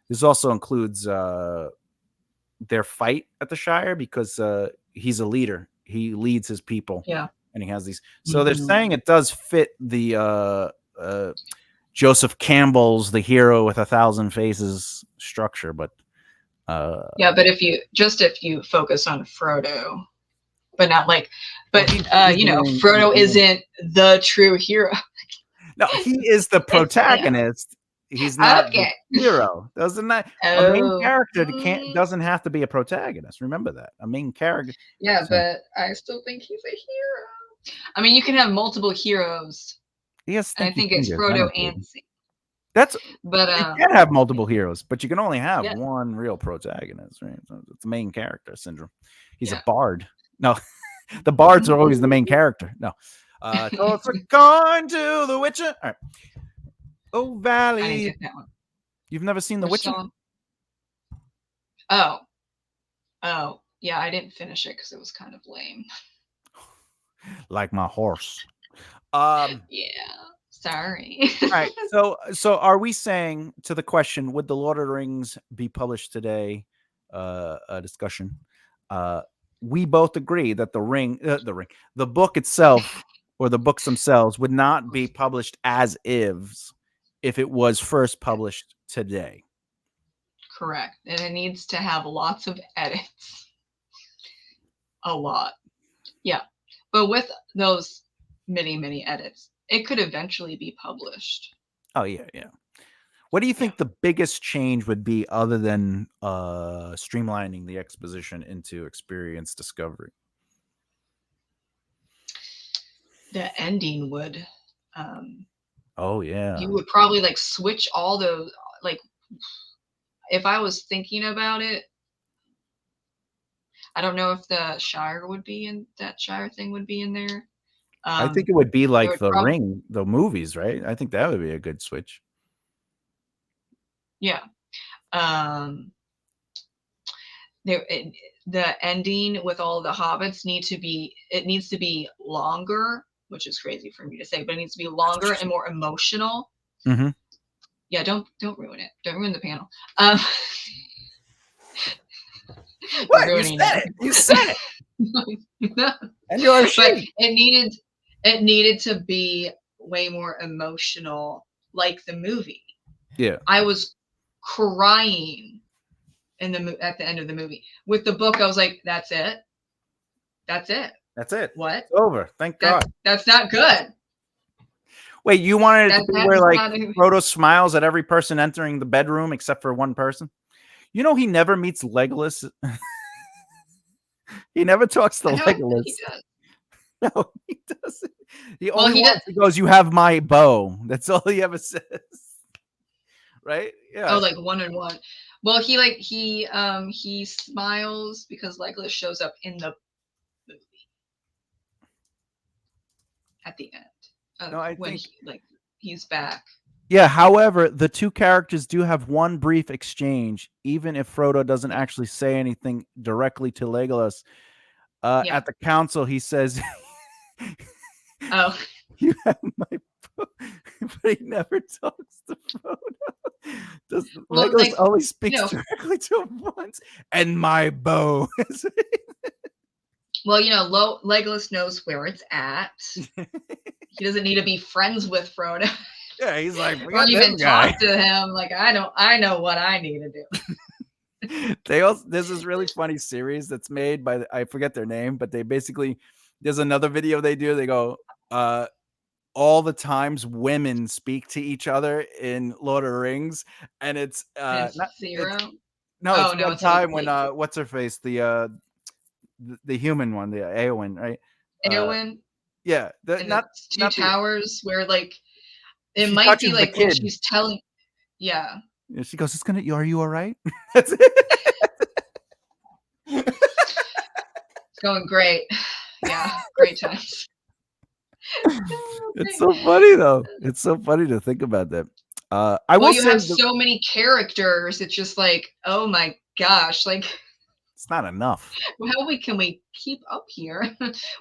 This also includes their fight at the Shire because he's a leader. He leads his people, Yeah. and he has these. So they're Mhm. saying it does fit the Joseph Campbell's "The Hero with a Thousand Faces" structure, but uh, Yeah, but if you focus on Frodo, but not like, well, but he's the main. He's Frodo the main. isn't the true hero. No, he is the It's him. protagonist. He's not the Okay. hero. Doesn't that a main Oh. character can't Mm. doesn't have to be a protagonist? Remember that a main character. Yeah, So but I still think he's a hero. I mean, you can have multiple heroes, he has and I stinky think it's fingers. I Frodo know, and Jaden. Sam. That's But you can have yeah, multiple heroes, but you can only have yeah, one real protagonist, right? So it's the main character syndrome. He's a yeah. bard. No, the bards are always the main character. No. Toss a coin to the Witcher. All right. Oh, I didn't Valley. get that one. You've never seen The Which Witcher? song? Oh, oh, yeah. I didn't finish it because it was kind of lame. Like my horse. Um, Yeah, sorry. all right. So are we saying to the question, would the Lord of the Rings be published today? A discussion. Uh, we both agree that the book itself or the books themselves would not be published as is if it was first Yeah, published today. correct. And it needs to have lots of edits. A lot. Yeah. But with those many, many edits, it could eventually be published. Oh yeah, yeah. What do you Yeah. think the biggest change would be other than streamlining the exposition into experience discovery? The ending would, um, Oh yeah. you would probably like switch all those, like, if I was thinking about it, I don't know if the Shire would be in that Shire thing would be in there. I think Um, it would be there like would The probably, Ring, the movies, right? I think that would be a good switch. yeah. Um, there, the ending with all the hobbits it needs to be longer, which is crazy for me to say, but it needs to be That's what longer she and said. more emotional. Mhm. Yeah, don't ruin it. Don't ruin the panel. Um, you're What? You ruining it. said it. You said it. No. And you're But she. it needed to be way more emotional, like the movie. Yeah. I was crying at the end of the movie. With the book, I was like, "That's it. That's it. That's it. What? It's over. Thank God. That's not good. Wait, you wanted it to be That where is like not a." Frodo smiles at every person entering the bedroom except for one person? You know he never meets Legolas. He never talks to I know he Legolas. does. No, he doesn't. He Well, only he does. once he goes, "You have my bow." That's all he ever says. Right? Oh, Yeah. like one and one. Well, he smiles because Legolas shows up in the movie at the end of No, I when think he's back. yeah, however, the two characters do have one brief exchange, even if Frodo doesn't Yeah. actually say anything directly to Legolas. Yeah. At the council, he says, Oh. "You have my bow," but he never talks to Frodo. Does Well, Legolas like, only you speaks know, directly to him once? And my bow. well, Legolas knows where it's at. He doesn't need to be friends with Frodo Yeah, he's like, or forget this even guy. talk to him. Like, I know what I need to do. They also there's this really funny series that's made by I forget their name, but they basically there's another video they do. They go, uh, all the times women speak to each other in Lord of the Rings, and it's And not it's it's Zero. no, Oh it's no, one it's like time when what's her face, the human one, the Eowyn, right? Uh, Eowyn yeah, the and the Two not the Towers, where like it she might be touches the like when kid. she's telling. Yeah, And she goes, "It's gonna. Are you all right?" That's it. it's going great. Yeah, great times. It's so funny though. It's so funny to think about that. I Well, will you say have so many characters. It's just like, oh my gosh, like it's not enough. can we keep up here?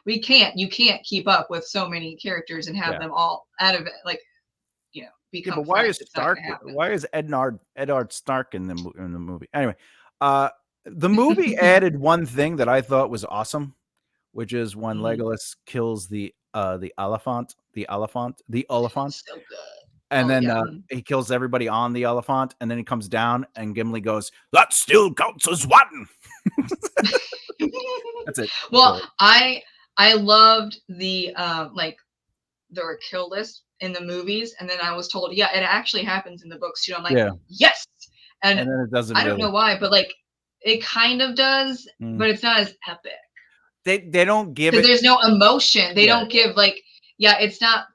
We can't. You can't keep up with so many characters and have Yeah. them all out of it, like Yeah, become but why is friends. It's not Stark? going to happen. Why is Eddard Stark in in the movie? Anyway, uh, the movie added one thing that I thought was awesome, which is when Mm, Legolas kills the elephant, so good. and Oh then yeah. he kills everybody on the elephant, and then he comes down, and Gimli goes, "That still counts as one." That's it. That's Well, all. I loved the like their kill list in the movies, and then I was told, yeah, it actually happens in the books too. I'm like, Yeah, yes, and and then it doesn't I don't really. know why, but like it kind of does, Mm. but it's not as epic They don't give because it. there's no emotion. They Yeah, don't give like, yeah, it's not,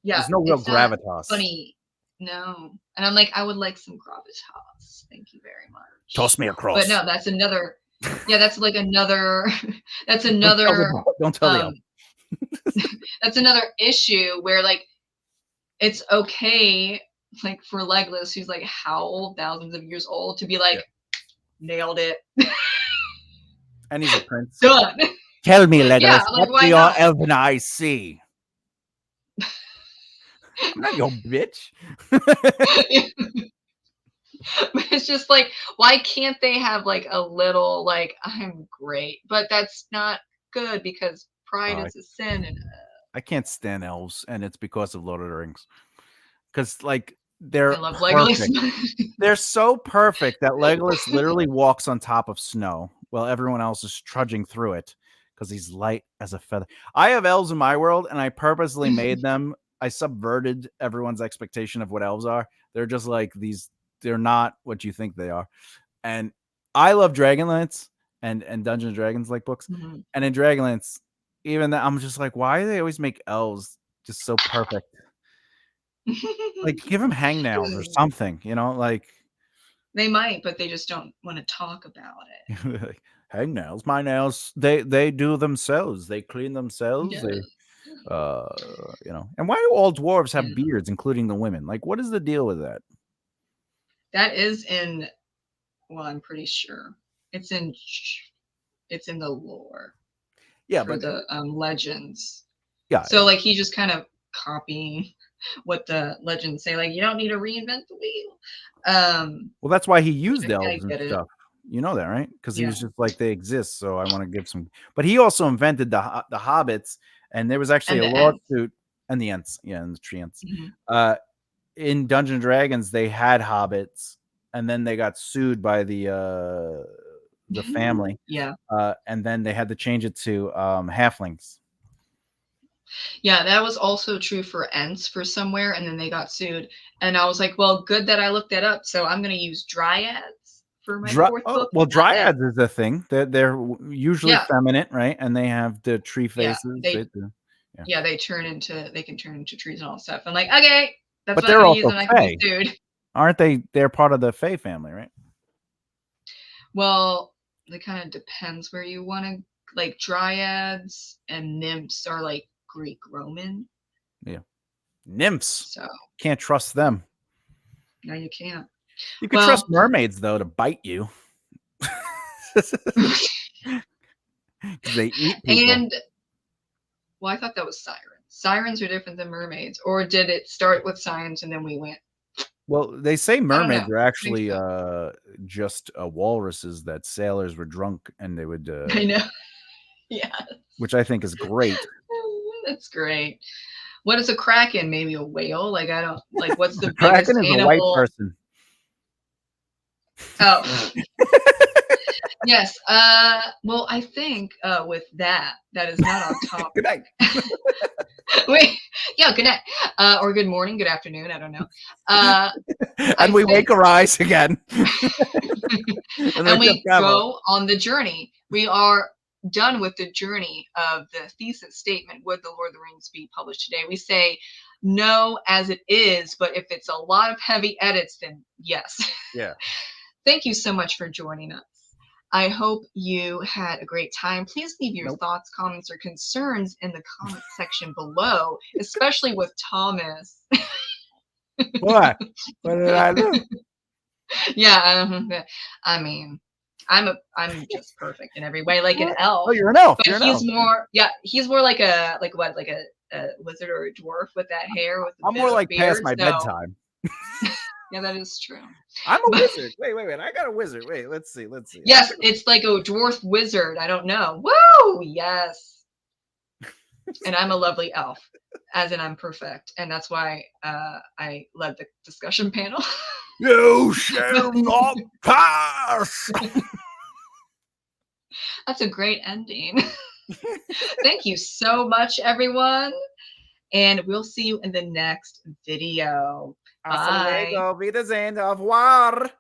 yeah, there's no real it's not gravitas. funny. No, and I'm like, I would like some gravitas. Thank you very Toss much. me But across. no, that's another. Yeah, that's like another. That's Don't tell another. don't tell the Um, elf. that's another issue where like it's okay, like for Legolas, who's like how old, thousands of years old, to be Yeah, like, nailed it, and he's a prince. done. Tell me, Yeah, Legolas, like what do why your not? elven eyes see? I'm not your bitch. But it's just like, why can't they have like a little like I'm great, but that's not good because pride I is a sin, and I can't stand elves, and it's because of Lord of the Rings. Because like I they're love Legolas. perfect. They're so perfect that Legolas literally walks on top of snow while everyone else is trudging through it because he's light as a feather. I have elves in my world, and I purposely made them. I subverted everyone's expectation of what elves are. They're just like these. They're not what you think they are. And I love Dragonlance and Dungeons and Dragons like books. Mhm. And in Dragonlance, even that, I'm just like, why do they always make elves just so perfect? Like, give them hangnails or something, like They might, but they just don't want to talk about it. hangnails. My nails, they do themselves. They clean themselves. Yeah. They, And why do all dwarves Yeah. have beards, including the women? Like, what is the deal with that? That is in, well, I'm pretty sure it's in it's in the lore Yeah, for but the legends. yeah, So like he just kind of copying what the legends say. Like you don't need to reinvent the wheel. well, that's why he Which used I elves and get it. stuff. You know that, right? Because he Yeah. was just like, they exist, so I want to give some. But he also invented the hobbits, and there was actually And a the ends. lawsuit, and the ents, yeah, and the tree ents. Mhm. Uh, in Dungeons and Dragons, they had hobbits, and then they got sued by the family, Yeah. and then they had to change it to halflings. Yeah, that was also true for Ents for somewhere, and then they got sued. And I was like, well, good that I looked that up. So I'm going to use dryads for my fourth book, Well, not Ents. dryads is a thing. They're usually Yeah, feminine, right? And they have the tree yeah, faces. they Yeah, yeah they can turn into trees and all that stuff. I'm like, okay, that's but what I'm they're going to use, also and I can be fey, sued. aren't they? They're part of the fey family, right? Well, it kind of depends where you want to. Like dryads and nymphs are like Greek Roman, Yeah, nymphs. so Can't trust them. no, you can't. You could trust Well, mermaids though to bite you because they eat people. and well, I thought that was sirens. Sirens are different than mermaids, or did it start with sirens and then we went? Well, they say I don't mermaids know. are I think actually so. just walruses that sailors were drunk and they would, I know. Yeah, which I think is great. that's great. What is a kraken? Maybe a whale? Like I don't like. What's The the kraken biggest is a white animal? person. Oh, yes. Well, I think with that, that is not our Good topic. night. Wait, yeah, good night, or good morning, good afternoon. I don't know. Uh, I And we think wake our eyes again. And and then kept we go on the journey. We are done with the journey of the thesis statement. Would the Lord of the Rings be published today? We say no as it is, but if it's a lot of heavy edits, then yes. Yeah. Thank you so much for joining us. I hope you had a great time. Please leave your Nope. thoughts, comments, or concerns in the comment section below, especially with Thomas. What? What did I do? Yeah, I mean, I'm just perfect in every way, like an What? Oh, elf. you're an elf. But You're an he's elf. more, yeah, he's more like a a wizard or a dwarf with that hair with a I'm bit more of like past beard. my So bedtime. yeah, that is true. I'm a But wizard. Wait. I got a wizard. Wait, let's see. Let's see. yes, it's like a dwarf wizard. I don't know. Woo! Yes. And I'm a lovely elf, as in I'm perfect, and that's why I led the discussion panel. You shall not pass. That's a great ending. Thank you so much, everyone. And we'll see you in the next video. Hasta Bye. luego. Wiedersehen. Au revoir.